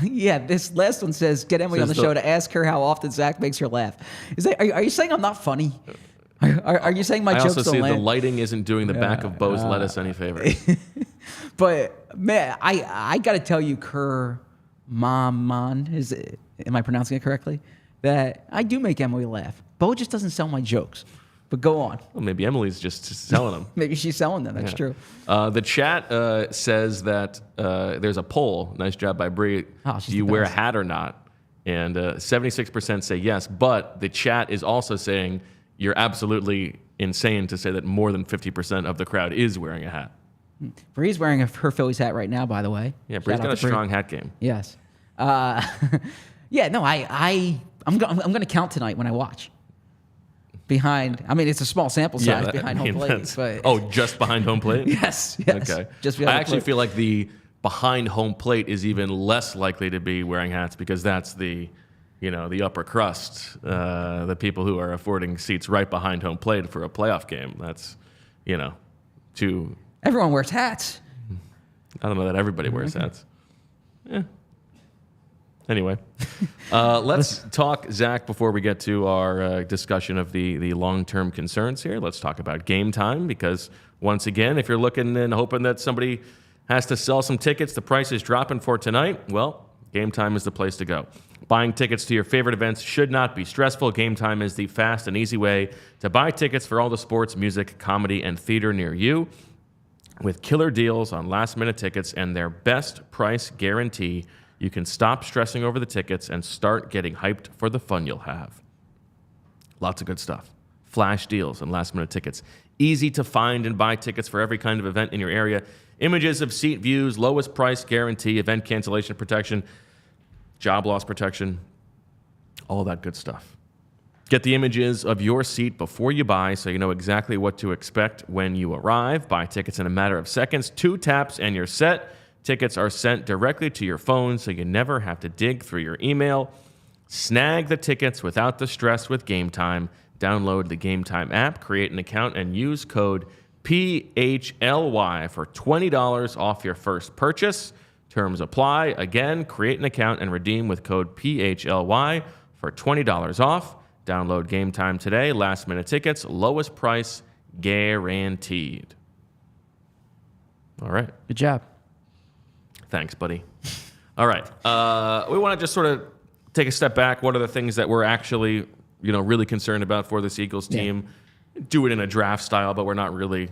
[SPEAKER 2] Yeah, this last one says, get Emily on the show to ask her how often Zach makes her laugh. Are you saying I'm not funny? Are you saying my jokes don't land?
[SPEAKER 1] I also see the lighting isn't doing the back of Bo's lettuce any favors.
[SPEAKER 2] But, man, I got to tell you, Kerr Mamon, am I pronouncing it correctly? That I do make Emily laugh. Bo just doesn't sell my jokes. But go on.
[SPEAKER 1] Well, maybe Emily's just selling them.
[SPEAKER 2] Maybe she's selling them. That's true.
[SPEAKER 1] The chat says that there's a poll. Nice job by Bree. Do you wear a hat or not? And 76% say yes. But the chat is also saying you're absolutely insane to say that more than 50% of the crowd is wearing a hat.
[SPEAKER 2] Bree's wearing her Phillies hat right now, by the way.
[SPEAKER 1] Yeah, Bree's got a strong hat game.
[SPEAKER 2] Yes. Yeah, no, I'm going to count tonight when I watch. It's a small sample size behind home plate. But
[SPEAKER 1] just behind home plate?
[SPEAKER 2] Yes.
[SPEAKER 1] Okay.
[SPEAKER 2] Just
[SPEAKER 1] I actually feel like the behind home plate is even less likely to be wearing hats because that's the upper crust, the people who are affording seats right behind home plate for a playoff game. That's, too.
[SPEAKER 2] Everyone wears hats.
[SPEAKER 1] I don't know that everybody wears hats. Yeah. Anyway, let's talk, Zach, before we get to our discussion of the long-term concerns here. Let's talk about game time because, once again, if you're looking and hoping that somebody has to sell some tickets, the price is dropping for tonight, well, Game Time is the place to go. Buying tickets to your favorite events should not be stressful. Game Time is the fast and easy way to buy tickets for all the sports, music, comedy, and theater near you. With killer deals on last-minute tickets and their best price guarantee, you can stop stressing over the tickets and start getting hyped for the fun you'll have. Lots of good stuff. Flash deals and last-minute tickets. Easy to find and buy tickets for every kind of event in your area. Images of seat views, lowest price guarantee, event cancellation protection, job loss protection, all that good stuff. Get the images of your seat before you buy so you know exactly what to expect when you arrive. Buy tickets in a matter of seconds. 2 taps and you're set. Tickets are sent directly to your phone so you never have to dig through your email. Snag the tickets without the stress with Game Time. Download the Game Time app, create an account, and use code PHLY for $20 off your first purchase. Terms apply. Again, create an account and redeem with code PHLY for $20 off. Download Game Time today. Last minute tickets, lowest price guaranteed. All right.
[SPEAKER 2] Good job.
[SPEAKER 1] Thanks, buddy. All right. We want to just sort of take a step back. What are the things that we're actually, really concerned about for this Eagles team? Yeah. Do it in a draft style, but we're not really,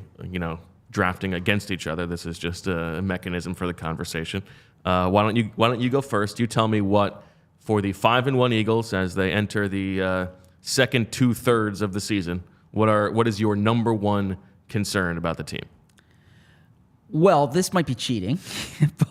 [SPEAKER 1] drafting against each other. This is just a mechanism for the conversation. Why don't you go first? You tell me what for the 5-1 Eagles as they enter the second 2/3 of the season. What is your number one concern about the team?
[SPEAKER 2] Well, this might be cheating,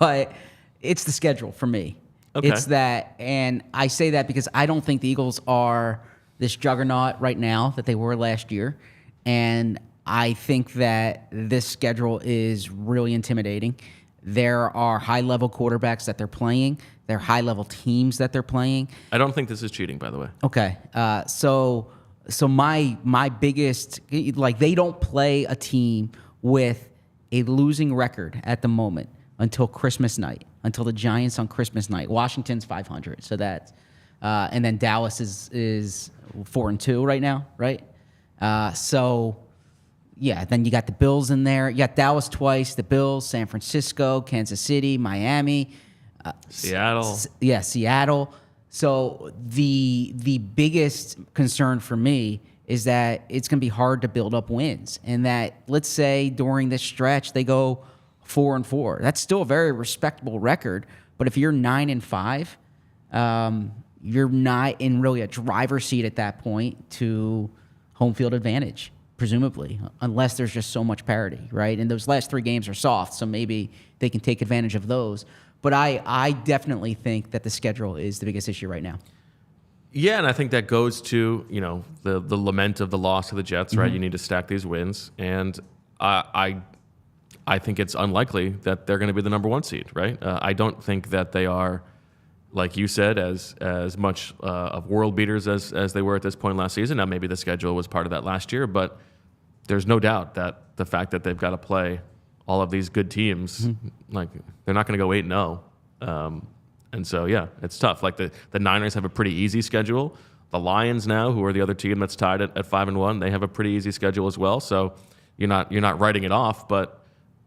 [SPEAKER 2] but it's the schedule for me. Okay. It's that, and I say that because I don't think the Eagles are this juggernaut right now that they were last year, and I think that this schedule is really intimidating. There are high-level quarterbacks that they're playing. There are high-level teams that they're playing.
[SPEAKER 1] I don't think this is cheating, by the way.
[SPEAKER 2] Okay, so my biggest, they don't play a team with a losing record at the moment until Christmas night. until the Giants on Christmas night. Washington's 500, so that's and then Dallas is 4-2 right now, right? So yeah, then you got the Bills in there. You got Dallas twice, the Bills, San Francisco, Kansas City, Miami,
[SPEAKER 1] Seattle.
[SPEAKER 2] Seattle. So the biggest concern for me is that it's going to be hard to build up wins, and that let's say during this stretch they go 4-4. That's still a very respectable record, but if you're 9-5, you're not in really a driver's seat at that point to home field advantage, presumably, unless there's just so much parity, right? And those last 3 games are soft, so maybe they can take advantage of those. But I definitely think that the schedule is the biggest issue right now.
[SPEAKER 1] Yeah, and I think that goes to, the lament of the loss of the Jets, right? You need to stack these wins. And I think it's unlikely that they're going to be the number 1 seed, right? I don't think that they are, like you said, as much of world beaters as they were at this point last season. Now, maybe the schedule was part of that last year, but there's no doubt that the fact that they've got to play all of these good teams, like they're not going to go 8-0. And so, yeah, it's tough. Like the Niners have a pretty easy schedule. The Lions now, who are the other team that's tied at 5-1, they have a pretty easy schedule as well. So you're not writing it off, but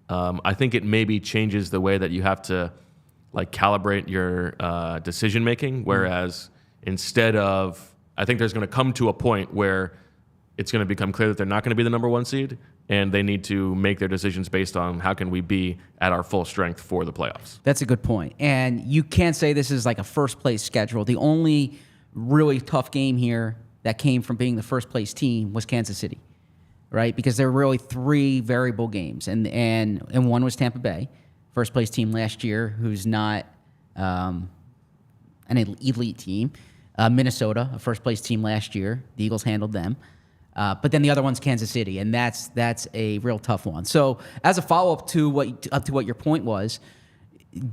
[SPEAKER 1] I think it maybe changes the way that you have to like calibrate your decision making. Whereas instead of, I think there's going to come to a point where it's going to become clear that they're not going to be the number 1 seed, and they need to make their decisions based on how can we be at our full strength for the playoffs.
[SPEAKER 2] That's a good point. And you can't say this is like a first-place schedule. The only really tough game here that came from being the first-place team was Kansas City, right? Because there were really 3 variable games, and one was Tampa Bay, first-place team last year, who's not an elite team. Minnesota, a first-place team last year. The Eagles handled them. But then the other one's Kansas City, and that's a real tough one. So as a follow-up to what your point was,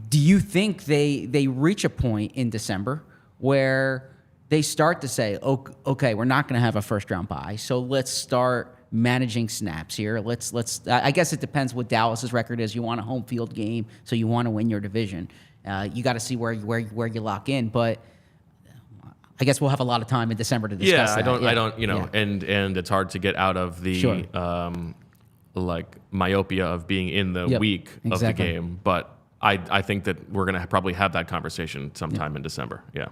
[SPEAKER 2] do you think they reach a point in December where they start to say, okay, we're not going to have a first-round bye, so let's start managing snaps here. Let's. I guess it depends what Dallas's record is. You want a home field game, so you want to win your division. You got to see where you lock in, but I guess we'll have a lot of time in December to discuss that.
[SPEAKER 1] I don't, and it's hard to get out of the like myopia of being in the week of the game. But I think that we're going to probably have that conversation sometime in December. Yeah.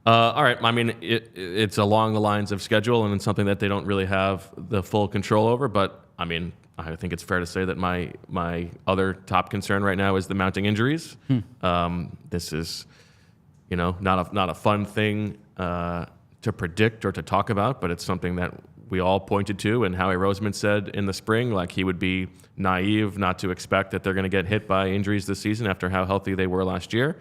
[SPEAKER 1] All right. I mean, it's along the lines of schedule, and it's something that they don't really have the full control over. But I mean, I think it's fair to say that my other top concern right now is the mounting injuries. This is, not a fun thing to predict or to talk about, but it's something that we all pointed to. And Howie Roseman said in the spring, like he would be naive not to expect that they're going to get hit by injuries this season after how healthy they were last year.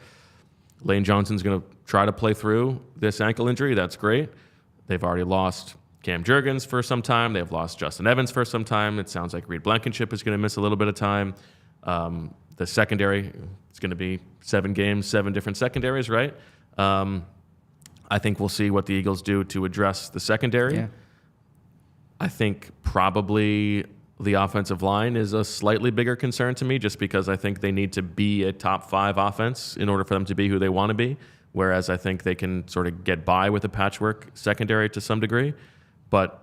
[SPEAKER 1] Lane Johnson's going to try to play through this ankle injury. That's great. They've already lost Cam Jurgens for some time. They've lost Justin Evans for some time. It sounds like Reed Blankenship is going to miss a little bit of time. The secondary, it's going to be 7 games, 7 different secondaries, right? I think we'll see what the Eagles do to address the secondary. Yeah. I think probably the offensive line is a slightly bigger concern to me, just because I think they need to be a top 5 offense in order for them to be who they want to be, whereas I think they can sort of get by with a patchwork secondary to some degree. But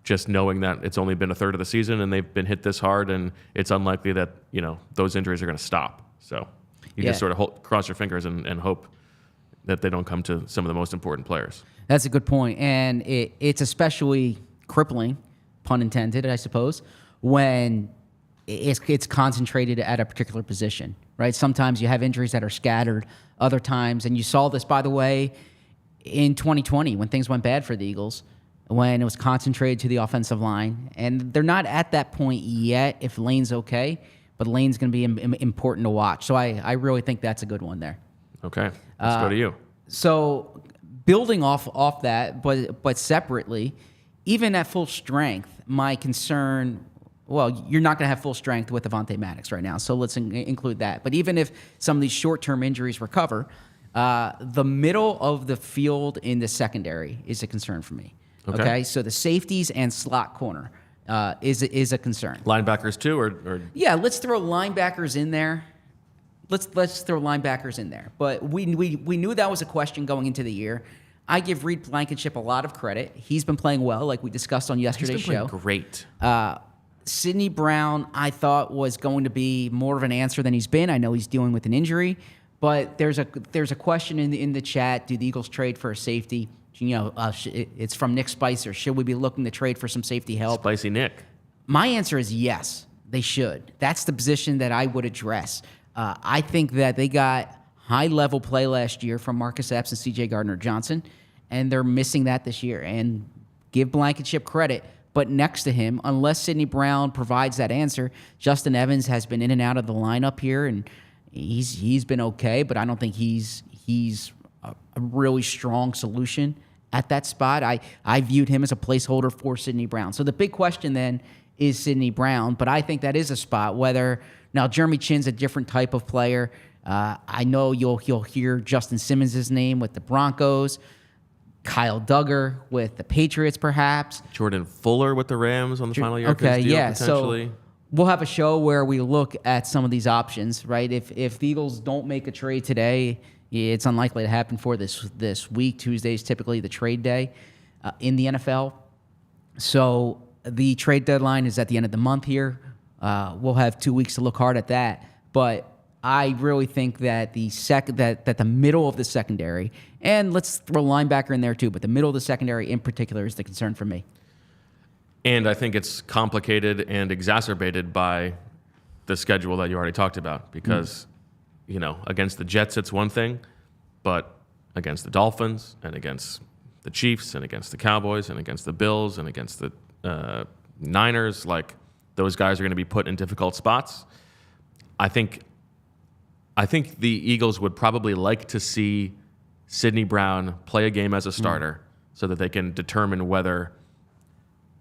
[SPEAKER 1] just knowing that it's only been a third of the season and they've been hit this hard, and it's unlikely that those injuries are going to stop. So you just sort of cross your fingers and hope that they don't come to some of the most important players.
[SPEAKER 2] That's a good point. And it's especially crippling, pun intended, I suppose, when it's concentrated at a particular position, right? Sometimes you have injuries that are scattered, other times, and you saw this, by the way, in 2020 when things went bad for the Eagles, when it was concentrated to the offensive line. And they're not at that point yet if Lane's okay, but Lane's going to be important to watch. So I really think that's a good one there.
[SPEAKER 1] Okay, let's go to you.
[SPEAKER 2] So building off that, but separately, even at full strength, my concern, well, you're not going to have full strength with Avonte Maddox right now, so let's include that. But even if some of these short-term injuries recover, the middle of the field in the secondary is a concern for me. Okay? So the safeties and slot corner is a concern.
[SPEAKER 1] Linebackers too, or
[SPEAKER 2] yeah, let's throw linebackers in there. let's throw linebackers in there. But we knew that was a question going into the year. I give Reed Blankenship a lot of credit. He's been playing well, like we discussed on yesterday's show.
[SPEAKER 1] Great.
[SPEAKER 2] Sidney Brown, I thought, was going to be more of an answer than he's been. I know he's dealing with an injury, but there's a question in the chat: do the Eagles trade for a safety? It's from Nick Spicer. Should we be looking to trade for some safety help?
[SPEAKER 1] Spicy Nick.
[SPEAKER 2] My answer is yes, they should. That's the position that I would address. I think that they got high-level play last year from Marcus Epps and C.J. Gardner-Johnson, and they're missing that this year. And give Blankenship credit, but next to him, unless Sidney Brown provides that answer, Justin Evans has been in and out of the lineup here, and he's been okay, but I don't think he's a really strong solution at that spot. I viewed him as a placeholder for Sidney Brown. So the big question then is Sidney Brown, but I think that is a spot. Now Jeremy Chinn's a different type of player. I know you'll hear Justin Simmons' name with the Broncos, Kyle Duggar with the Patriots, perhaps.
[SPEAKER 1] Jordan Fuller with the Rams on the final year of his deal, potentially.
[SPEAKER 2] So we'll have a show where we look at some of these options, right? If the Eagles don't make a trade today, it's unlikely to happen for this week. Tuesday is typically the trade day in the NFL. So the trade deadline is at the end of the month here. We'll have 2 weeks to look hard at that. But I really think that that the middle of the secondary, and let's throw linebacker in there too, but the middle of the secondary in particular is the concern for me.
[SPEAKER 1] And I think it's complicated and exacerbated by the schedule that you already talked about because, against the Jets it's one thing, but against the Dolphins and against the Chiefs and against the Cowboys and against the Bills and against the Niners, those guys are going to be put in difficult spots. I think the Eagles would probably like to see Sidney Brown play a game as a starter so that they can determine whether,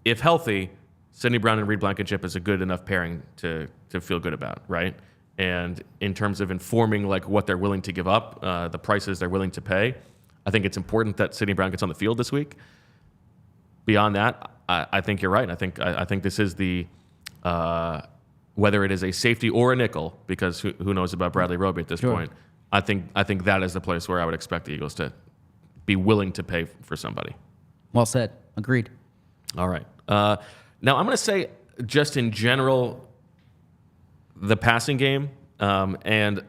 [SPEAKER 1] if healthy, Sidney Brown and Reed Blankenship is a good enough pairing to feel good about, right? And in terms of informing what they're willing to give up, the prices they're willing to pay, I think it's important that Sidney Brown gets on the field this week. Beyond that, I think you're right. I think this is the whether it is a safety or a nickel, because who knows about Bradley Roby at this point. I think that is the place where I would expect the Eagles to be willing to pay for somebody.
[SPEAKER 2] Well said. Agreed.
[SPEAKER 1] All right. Now I'm going to say, just in general, the passing game, and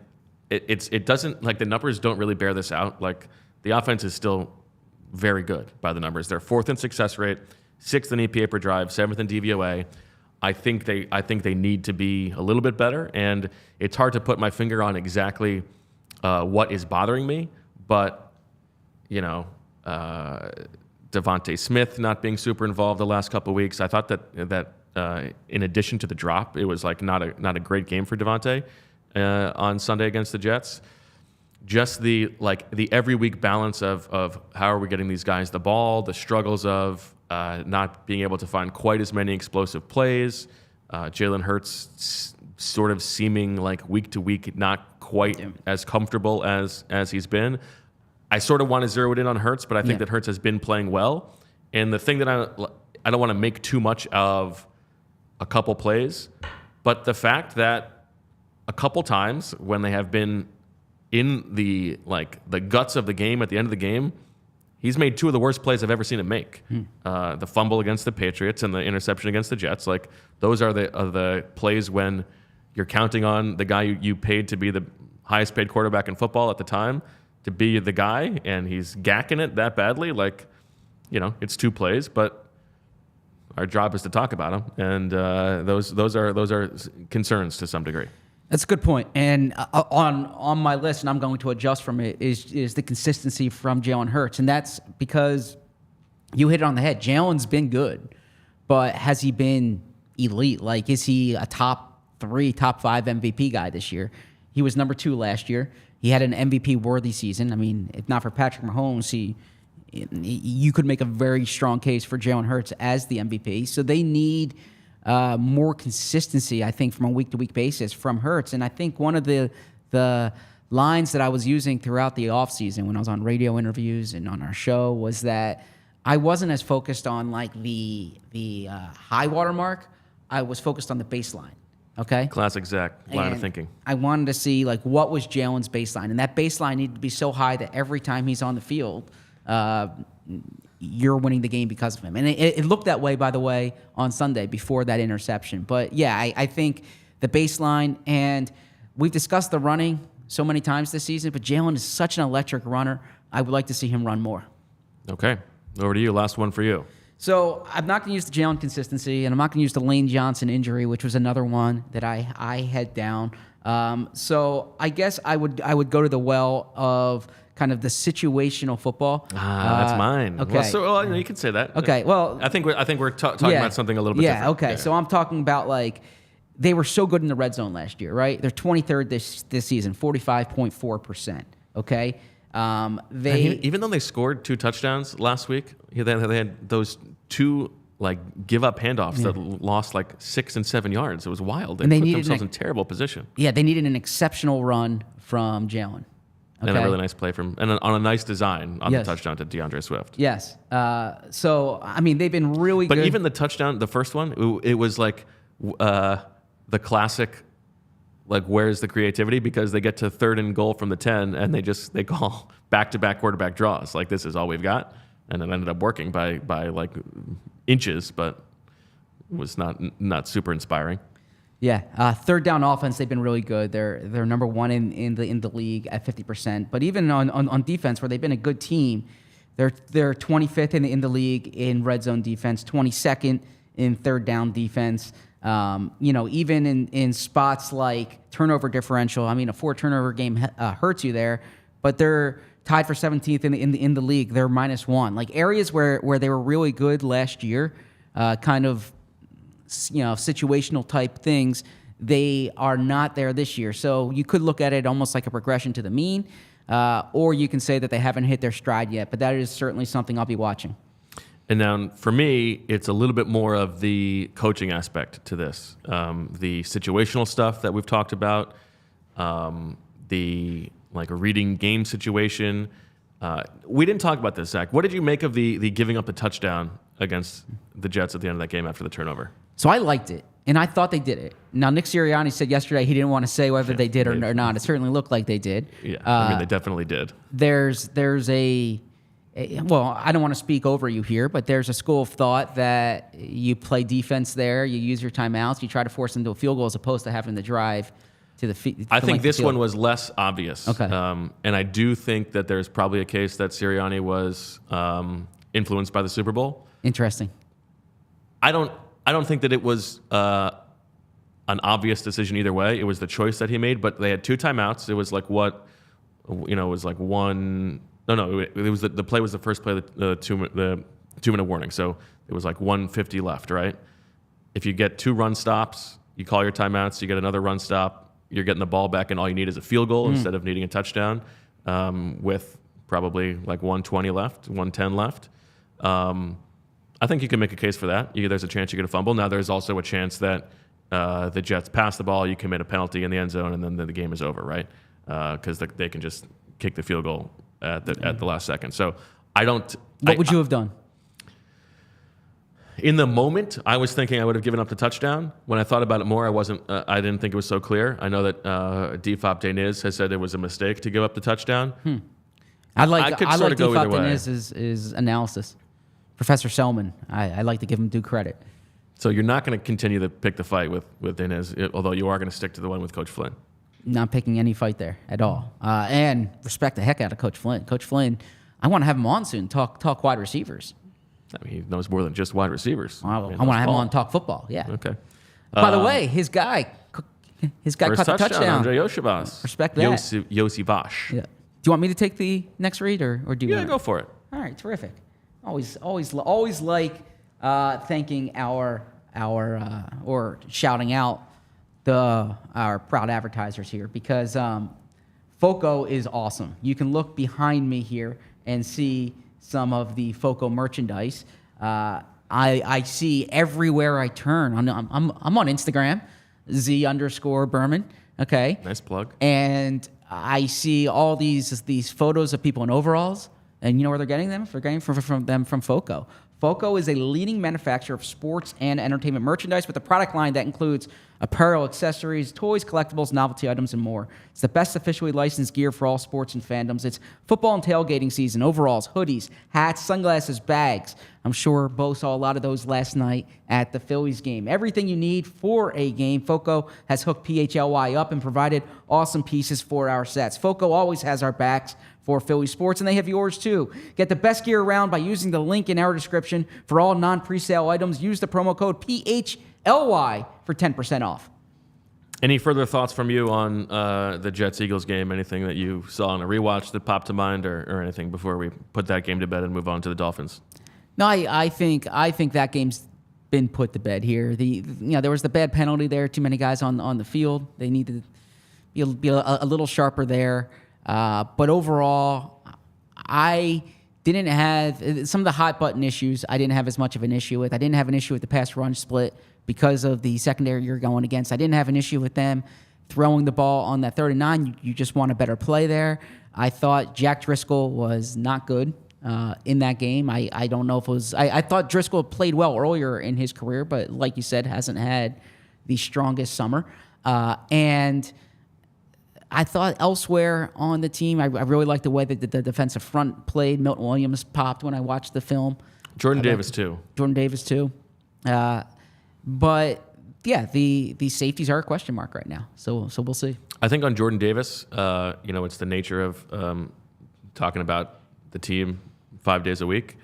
[SPEAKER 1] it doesn't, the numbers don't really bear this out. The offense is still very good by the numbers. They're 4th in success rate, 6th in EPA per drive, 7th in DVOA. I think they need to be a little bit better, and it's hard to put my finger on exactly what is bothering me. But Devontae Smith not being super involved the last couple of weeks, I thought that in addition to the drop, it was not a great game for Devontae on Sunday against the Jets. Just the every week balance of how are we getting these guys the ball, the struggles of not being able to find quite as many explosive plays. Jalen Hurts sort of seeming week to week not quite as comfortable as he's been. I sort of want to zero it in on Hurts, but I think that Hurts has been playing well. And the thing that I don't want to make too much of a couple plays, but the fact that a couple times when they have been in the guts of the game at the end of the game, he's made 2 of the worst plays I've ever seen him make. The fumble against the Patriots and the interception against the Jets. Those are the plays when you're counting on the guy you paid to be the highest paid quarterback in football at the time to be the guy, and he's gacking it that badly. It's 2 plays, but our job is to talk about them, and those are concerns to some degree.
[SPEAKER 2] That's a good point. And on my list, and I'm going to adjust from it, is the consistency from Jalen Hurts. And that's because you hit it on the head. Jalen's been good, but has he been elite? Is he a top 3, top 5 MVP guy this year? He was number 2 last year. He had an MVP-worthy season. I mean, if not for Patrick Mahomes, you could make a very strong case for Jalen Hurts as the MVP. So they need more consistency, I think, from a week-to-week basis from Hurts. And I think one of the lines that I was using throughout the offseason when I was on radio interviews and on our show was that I wasn't as focused on the high water mark. I was focused on the baseline. Okay.
[SPEAKER 1] Classic Zach line of thinking.
[SPEAKER 2] I wanted to see like what was Jalen's baseline, and that baseline needed to be so high that every time he's on the field, you're winning the game because of him. And it looked that way, by the way, on Sunday before that interception. But yeah, I think the baseline, and we've discussed the running so many times this season, but Jalen is such an electric runner. I would like to see him run more.
[SPEAKER 1] Okay. Over to you. Last one for you.
[SPEAKER 2] So I'm not going to use the Jalen consistency, and I'm not going to use the Lane Johnson injury, which was another one that I had down. So I guess I would go to the well of kind of the situational football.
[SPEAKER 1] That's mine.
[SPEAKER 2] Okay.
[SPEAKER 1] Well, you can say that.
[SPEAKER 2] Okay. Well,
[SPEAKER 1] I think we're talking about something a little bit different.
[SPEAKER 2] Okay. So I'm talking about like they were so good in the red zone last year, right? They're 23rd this season, 45.4%. Okay.
[SPEAKER 1] Even though they scored 2 touchdowns last week, they had those 2 like give up handoffs that lost like 6 and 7 yards. It was wild. They put themselves in terrible position.
[SPEAKER 2] Yeah, they needed an exceptional run from Jalen. Okay.
[SPEAKER 1] And a really nice play on a nice design on the touchdown to DeAndre Swift.
[SPEAKER 2] Yes. So I mean, they've been really good.
[SPEAKER 1] But even the touchdown, the first one, it was like the classic. Like, where's the creativity? Because they get to 3rd and goal from the 10, and they call back-to-back quarterback draws. Like, this is all we've got, and it ended up working by like inches, but it was not super inspiring.
[SPEAKER 2] Yeah, 3rd down offense, they've been really good. They're number 1 in the league at 50%. But even on defense, where they've been a good team, they're 25th in the league in red zone defense, 22nd in 3rd down defense. Even in spots like turnover differential, I mean, a 4 turnover game hurts you there, but they're tied for 17th in the league. They're -1. Like areas where they were really good last year, kind of, situational type things, they are not there this year. So you could look at it almost like a regression to the mean, or you can say that they haven't hit their stride yet, but that is certainly something I'll be watching.
[SPEAKER 1] And now, for me, it's a little bit more of the coaching aspect to this. The situational stuff that we've talked about, the like a reading game situation. We didn't talk about this, Zach. What did you make of the giving up the touchdown against the Jets at the end of that game after the turnover?
[SPEAKER 2] So I liked it, and I thought they did it. Now, Nick Sirianni said yesterday he didn't want to say whether they did or not. It certainly looked like they did.
[SPEAKER 1] Yeah, they definitely did.
[SPEAKER 2] There's well, I don't want to speak over you here, but there's a school of thought that you play defense there, you use your timeouts, you try to force them to a field goal as opposed to having to drive to the field.
[SPEAKER 1] I think this one was less obvious.
[SPEAKER 2] Okay.
[SPEAKER 1] And I do think that there's probably a case that Sirianni was influenced by the Super Bowl.
[SPEAKER 2] Interesting.
[SPEAKER 1] I don't think that it was an obvious decision either way. It was the choice that he made, but they had 2 timeouts. It was like it was like one. No. It was the play was the first play of the 2-minute warning. So it was like 1:50 left, right? If you get 2 run stops, you call your timeouts. You get another run stop. You're getting the ball back, and all you need is a field goal instead of needing a touchdown. With probably like 1:20 left, 1:10 left. I think you can make a case for that. There's a chance you get a fumble. Now there's also a chance that the Jets pass the ball, you commit a penalty in the end zone, and then the game is over, right? Because they can just kick the field goal at the last second. So I don't.
[SPEAKER 2] What would you have done?
[SPEAKER 1] In the moment, I was thinking I would have given up the touchdown. When I thought about it more, I didn't think it was so clear. I know that Defop Deniz has said it was a mistake to give up the touchdown.
[SPEAKER 2] I like
[SPEAKER 1] Defop
[SPEAKER 2] Deniz's analysis. Professor Selman, I like to give him due credit.
[SPEAKER 1] So you're not going to continue to pick the fight with Deniz, although you are going to stick to the one with Coach Flynn.
[SPEAKER 2] Not picking any fight there at all. And respect the heck out of Coach Flynn. Coach Flynn, I want to have him on soon, talk wide receivers.
[SPEAKER 1] I mean, he knows more than just wide receivers.
[SPEAKER 2] I want to have him on talk football, yeah.
[SPEAKER 1] Okay.
[SPEAKER 2] By the way, his guy caught the touchdown.
[SPEAKER 1] Andre Yosivas.
[SPEAKER 2] Respect that.
[SPEAKER 1] Yosivas.
[SPEAKER 2] Yeah. Do you want me to take the next read, or do you?
[SPEAKER 1] Yeah, go for it.
[SPEAKER 2] All right, terrific. Always like thanking our or shouting out our proud advertisers here, because FOCO is awesome. You can look behind me here and see some of the FOCO merchandise. I see everywhere I turn. I'm on Instagram, Z_Berman. Okay.
[SPEAKER 1] Nice plug.
[SPEAKER 2] And I see all these photos of people in overalls. And you know where they're getting them? They're getting them from FOCO. FOCO is a leading manufacturer of sports and entertainment merchandise with a product line that includes apparel, accessories, toys, collectibles, novelty items, and more. It's the best officially licensed gear for all sports and fandoms. It's football and tailgating season, overalls, hoodies, hats, sunglasses, bags. I'm sure Bo saw a lot of those last night at the Phillies game. Everything you need for a game, FOCO has hooked PHLY up and provided awesome pieces for our sets. FOCO always has our backs for Philly sports, and they have yours too. Get the best gear around by using the link in our description. For all non-presale items, use the promo code PHLY for 10% off.
[SPEAKER 1] Any further thoughts from you on the Jets-Eagles game? Anything that you saw in a rewatch that popped to mind, or anything before we put that game to bed and move on to the Dolphins?
[SPEAKER 2] No, I think that game's been put to bed here. There was the bad penalty there. Too many guys on the field. They need to be a little sharper there. But overall, I didn't have some of the hot button issues. I didn't have as much of an issue with. I didn't have an issue with the pass run split because of the secondary you're going against. I didn't have an issue with them throwing the ball on that 3rd and 9. You just want a better play there. I thought Jack Driscoll was not good in that game. I don't know if it was. I thought Driscoll played well earlier in his career, but like you said, hasn't had the strongest summer. And I thought elsewhere on the team, I really liked the way that the defensive front played. Milton Williams popped when I watched the film.
[SPEAKER 1] Jordan Davis too.
[SPEAKER 2] But yeah, the safeties are a question mark right now. So we'll see.
[SPEAKER 1] I think on Jordan Davis, it's the nature of talking about the team 5 days a week.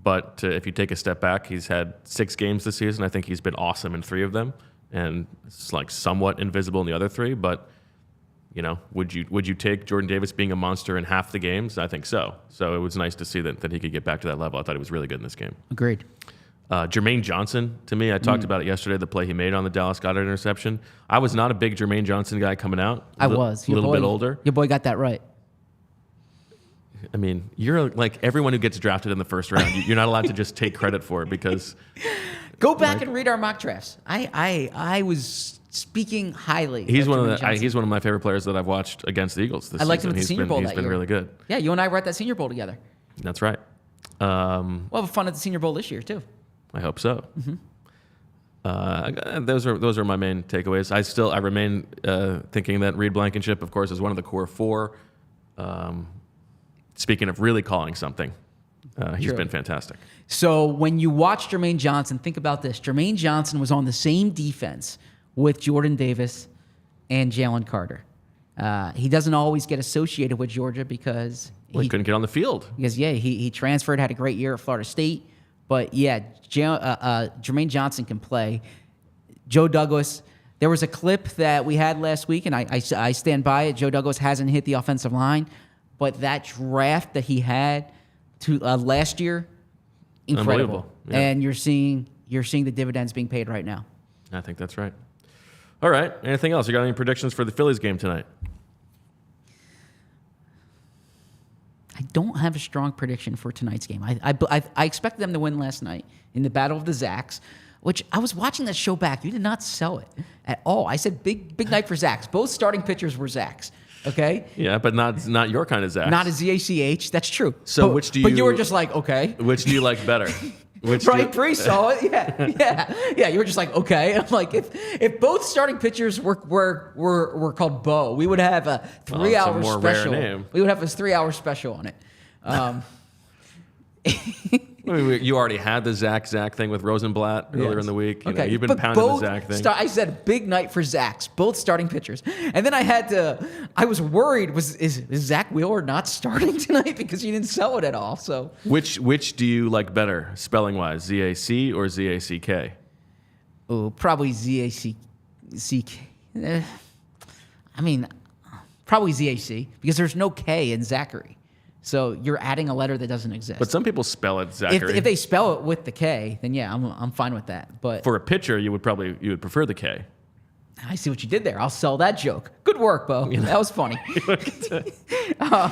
[SPEAKER 1] But if you take a step back, he's had 6 games this season. I think he's been awesome in 3 of them, and it's like somewhat invisible in the other 3. But would you take Jordan Davis being a monster in half the games? I think so. So it was nice to see that he could get back to that level. I thought he was really good in this game.
[SPEAKER 2] Agreed.
[SPEAKER 1] Jermaine Johnson, to me, I talked about it yesterday, the play he made on the Dallas Goedert interception. I was not a big Jermaine Johnson guy coming out.
[SPEAKER 2] I was.
[SPEAKER 1] A little bit older.
[SPEAKER 2] Your boy got that right.
[SPEAKER 1] I mean, you're like everyone who gets drafted in the first round. You're not allowed to just take credit for it because...
[SPEAKER 2] Go back and read our mock drafts. I was speaking highly.
[SPEAKER 1] He's one of my favorite players that I've watched against the Eagles this season.
[SPEAKER 2] I liked him at the Senior Bowl that year.
[SPEAKER 1] He's been really good.
[SPEAKER 2] Yeah, you and I were at that Senior Bowl together.
[SPEAKER 1] That's right.
[SPEAKER 2] We'll have fun at the Senior Bowl this year too.
[SPEAKER 1] I hope so. Those are my main takeaways. I remain thinking that Reed Blankenship, of course, is one of the core 4. Speaking of really calling something, he's been fantastic.
[SPEAKER 2] So when you watch Jermaine Johnson, think about this. Jermaine Johnson was on the same defense with Jordan Davis and Jalen Carter. He doesn't always get associated with Georgia because
[SPEAKER 1] he couldn't get on the field.
[SPEAKER 2] Because he transferred, had a great year at Florida State. But yeah, Jermaine Johnson can play. Joe Douglas, there was a clip that we had last week, and I stand by it. Joe Douglas hasn't hit the offensive line, but that draft that he had last year, incredible. Yeah. And you're seeing the dividends being paid right now.
[SPEAKER 1] I think that's right. All right. Anything else? You got any predictions for the Phillies game tonight?
[SPEAKER 2] I don't have a strong prediction for tonight's game. I expected them to win last night in the Battle of the Zacks, which I was watching that show back. You did not sell it at all. I said big night for Zacks. Both starting pitchers were Zacks. Okay.
[SPEAKER 1] Yeah, but not your kind of Zacks.
[SPEAKER 2] Not a ZACH. That's true.
[SPEAKER 1] So which do you?
[SPEAKER 2] But you were just like, okay.
[SPEAKER 1] Which do you like better?
[SPEAKER 2] Right, Bree saw it. Yeah. You were just like, okay. I'm like, if both starting pitchers were called Bo, we would have a 3-hour
[SPEAKER 1] more
[SPEAKER 2] special.
[SPEAKER 1] Rare name.
[SPEAKER 2] We would have a 3-hour special on it.
[SPEAKER 1] You already had the Zach thing with Rosenblatt earlier in the week.
[SPEAKER 2] Okay.
[SPEAKER 1] You've been pounding the Zach thing.
[SPEAKER 2] I said big night for Zacks, both starting pitchers. And then I was worried, is Zach Wheeler not starting tonight because you didn't sell it at all? So
[SPEAKER 1] Which do you like better, spelling-wise, ZAC or ZACK?
[SPEAKER 2] Oh, probably ZACK. Probably ZAC because there's no K in Zachary. So you're adding a letter that doesn't exist.
[SPEAKER 1] But some people spell it Zachary.
[SPEAKER 2] If they spell it with the K, then yeah, I'm fine with that. But
[SPEAKER 1] for a pitcher, you would prefer the K.
[SPEAKER 2] I see what you did there. I'll sell that joke. Good work, Bo. That was funny.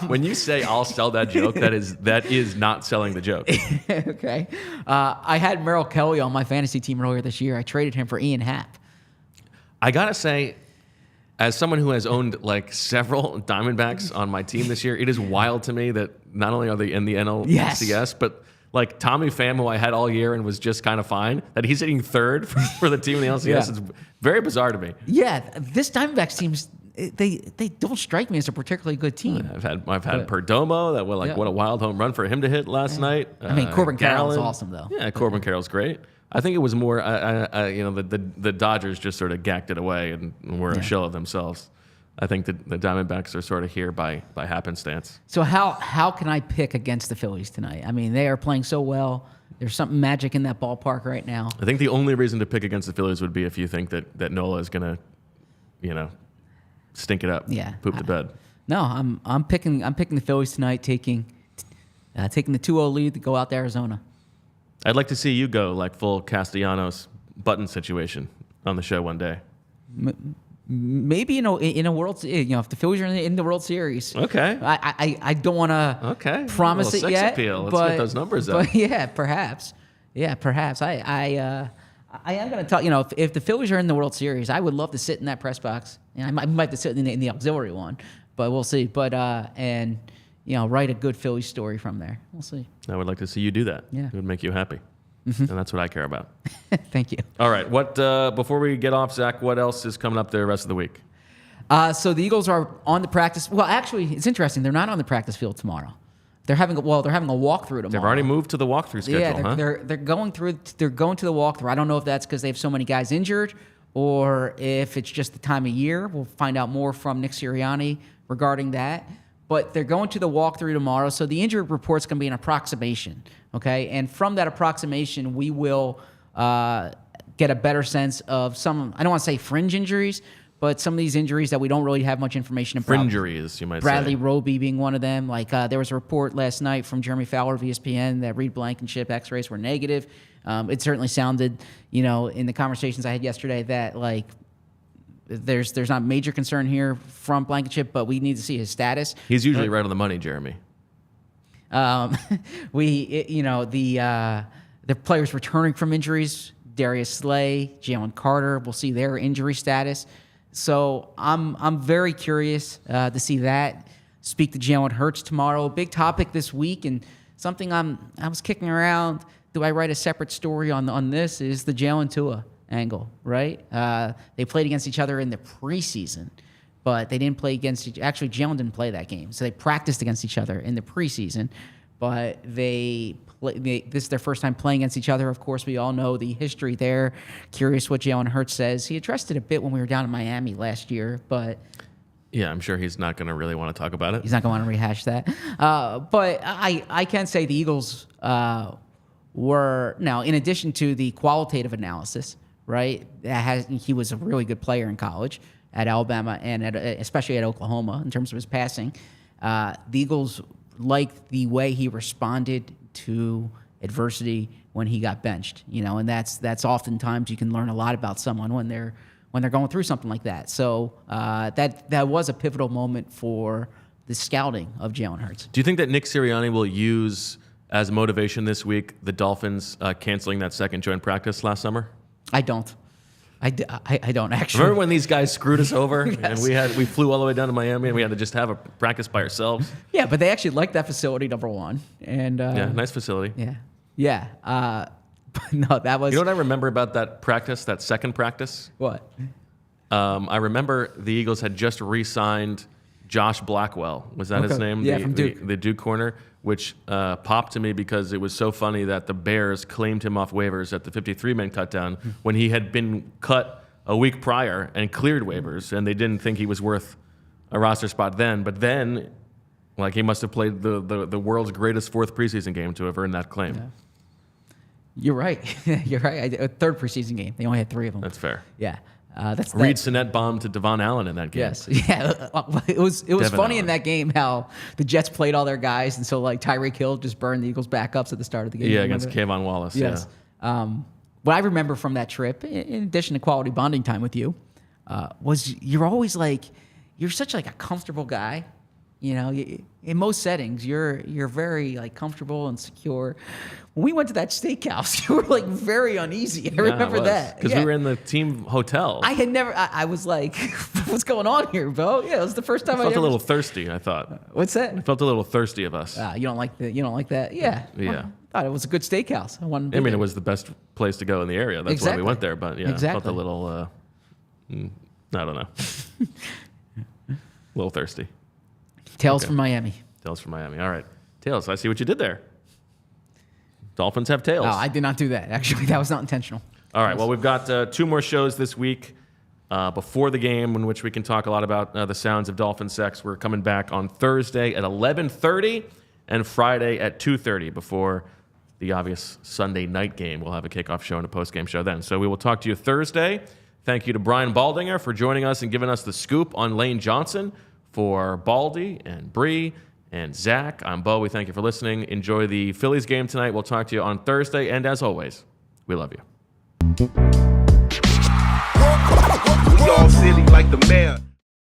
[SPEAKER 1] When you say I'll sell that joke, that is not selling the joke.
[SPEAKER 2] Okay. I had Merrill Kelly on my fantasy team earlier this year. I traded him for Ian Happ.
[SPEAKER 1] I gotta say, as someone who has owned like several Diamondbacks on my team this year, it is wild to me that not only are they in the NLCS, but like Tommy Pham, who I had all year and was just kind of fine, that he's hitting third for the team in the LCS.
[SPEAKER 2] Yeah.
[SPEAKER 1] It's very bizarre to me.
[SPEAKER 2] Yeah, this Diamondbacks team's they don't strike me as a particularly good team.
[SPEAKER 1] I've had Perdomo that what a wild home run for him to hit last night.
[SPEAKER 2] I mean, Corbin Carroll's
[SPEAKER 1] Gallen.
[SPEAKER 2] awesome though.
[SPEAKER 1] Yeah, Corbin Carroll's great. I think it was more, the Dodgers just sort of gacked it away and were a shell of themselves. I think the Diamondbacks are sort of here by happenstance.
[SPEAKER 2] So how can I pick against the Phillies tonight? I mean, they are playing so well. There's something magic in that ballpark right now.
[SPEAKER 1] I think the only reason to pick against the Phillies would be if you think that Nola is going to, stink it up, poop the bed.
[SPEAKER 2] No, I'm picking the Phillies tonight, taking the 2-0 lead to go out to Arizona.
[SPEAKER 1] I'd like to see you go like full Castellanos Button situation on the show one day.
[SPEAKER 2] Maybe in a World, if the Phillies are in the World Series.
[SPEAKER 1] Okay.
[SPEAKER 2] I don't want to promise it yet.
[SPEAKER 1] Appeal. Let's
[SPEAKER 2] but,
[SPEAKER 1] get those numbers up.
[SPEAKER 2] But yeah, perhaps. I am going to talk. If the Phillies are in the World Series, I would love to sit in that press box. I might have to sit in the auxiliary one, but we'll see. But write a good Phillies story from there. We'll see.
[SPEAKER 1] I would like to see you do that.
[SPEAKER 2] Yeah.
[SPEAKER 1] It would make you happy. And that's what I care about.
[SPEAKER 2] Thank you.
[SPEAKER 1] All right. What before we get off, Zach, what else is coming up the rest of the week?
[SPEAKER 2] So the Eagles are on the practice. Well, actually, it's interesting. They're not on the practice field tomorrow. They're having a walkthrough tomorrow.
[SPEAKER 1] They've already moved to the walkthrough schedule,
[SPEAKER 2] yeah, they're going through. They're going to the walkthrough. I don't know if that's because they have so many guys injured, or if it's just the time of year. We'll find out more from Nick Sirianni regarding that. But they're going to the walkthrough tomorrow, so the injury report's going to be an approximation, okay? And from that approximation, we will get a better sense of some, I don't want to say fringe injuries, but some of these injuries that we don't really have much information about.
[SPEAKER 1] Fringeries, you might
[SPEAKER 2] Bradley
[SPEAKER 1] say.
[SPEAKER 2] Roby being one of them. Like there was a report last night from Jeremy Fowler of ESPN that Reed Blankenship X-rays were negative. It certainly sounded, in the conversations I had yesterday that like there's not major concern here from Blankenship, but we need to see his status.
[SPEAKER 1] He's usually right on the money, Jeremy.
[SPEAKER 2] The players returning from injuries, Darius Slay, Jalen Carter, we'll see their injury status. So I'm very curious to see that. Speak to Jalen Hurts tomorrow. Big topic this week, and something I was kicking around. Do I write a separate story on this? Is the Jalen Tua angle, right? They played against each other in the preseason, but they didn't play against actually, Jalen didn't play that game. So they practiced against each other in the preseason, but this is their first time playing against each other. Of course, we all know the history there. Curious what Jalen Hurts says. He addressed it a bit when we were down in Miami last year, but
[SPEAKER 1] yeah, I'm sure he's not going to really want to talk about it.
[SPEAKER 2] He's not going to want to rehash that. But I can say the Eagles were, now, in addition to the qualitative analysis, right, he was a really good player in college at Alabama and especially at Oklahoma in terms of his passing. The Eagles liked the way he responded to adversity when he got benched, and that's oftentimes you can learn a lot about someone when they're going through something like that. So that was a pivotal moment for the scouting of Jalen Hurts.
[SPEAKER 1] Do you think that Nick Sirianni will use as motivation this week the Dolphins canceling that second joint practice last summer?
[SPEAKER 2] I don't. I don't actually.
[SPEAKER 1] Remember when these guys screwed us over
[SPEAKER 2] Yes.
[SPEAKER 1] and we flew all the way down to Miami and we had to just have a practice by ourselves?
[SPEAKER 2] Yeah, but they actually liked that facility, number one. And
[SPEAKER 1] yeah, nice facility.
[SPEAKER 2] Yeah. But no, that was.
[SPEAKER 1] You know what I remember about that practice, that second practice?
[SPEAKER 2] What?
[SPEAKER 1] I remember the Eagles had just re-signed Josh Blackwell. Was that his name?
[SPEAKER 2] Yeah, from Duke.
[SPEAKER 1] The Duke corner, which popped to me because it was so funny that the Bears claimed him off waivers at the 53-man cutdown when he had been cut a week prior and cleared waivers, and they didn't think he was worth a roster spot then. But then, like, he must have played the world's greatest fourth preseason game to have earned that claim.
[SPEAKER 2] Yeah. You're right. You're right. A third preseason game. They only had 3 of them.
[SPEAKER 1] That's fair.
[SPEAKER 2] Yeah.
[SPEAKER 1] Reed Sinnett bombed to Devon Allen in that game.
[SPEAKER 2] Yes. Yeah. It was
[SPEAKER 1] Devon
[SPEAKER 2] funny
[SPEAKER 1] Allen.
[SPEAKER 2] in that game how the Jets played all their guys, and so like Tyreek Hill just burned the Eagles' backups at the start of the game.
[SPEAKER 1] Yeah, against Kayvon Wallace.
[SPEAKER 2] Yes.
[SPEAKER 1] Yeah.
[SPEAKER 2] What I remember from that trip, in addition to quality bonding time with you, was you're always like, you're such like a comfortable guy. In most settings, you're very like comfortable and secure. When we went to that steakhouse, you were like very uneasy. I remember that
[SPEAKER 1] because we were in the team hotel.
[SPEAKER 2] I had never. I was like, "What's going on here, Bo?" Yeah, it was the first time I
[SPEAKER 1] felt
[SPEAKER 2] ever.
[SPEAKER 1] a little thirsty. I thought.
[SPEAKER 2] What's that?
[SPEAKER 1] I felt a little thirsty of us.
[SPEAKER 2] You don't like that. You don't like that. Yeah.
[SPEAKER 1] Yeah.
[SPEAKER 2] Well, thought it was a good steakhouse. I
[SPEAKER 1] mean, it was the best place to go in the area. That's why we went there. But yeah, felt a little, I don't know, a little thirsty.
[SPEAKER 2] Tales from Miami.
[SPEAKER 1] Tales from Miami. All right. Tails, I see what you did there. Dolphins have tails.
[SPEAKER 2] No, I did not do that. Actually, that was not intentional.
[SPEAKER 1] All right. Well, we've got 2 more shows this week before the game in which we can talk a lot about the sounds of Dolphin sex. We're coming back on Thursday at 11:30 and Friday at 2:30 before the obvious Sunday night game. We'll have a kickoff show and a post-game show then. So we will talk to you Thursday. Thank you to Brian Baldinger for joining us and giving us the scoop on Lane Johnson. For Baldy and Bree and Zach, I'm Bo. We thank you for listening. Enjoy the Phillies game tonight. We'll talk to you on Thursday. And as always, we love you.
[SPEAKER 4] We all silly like the mayor.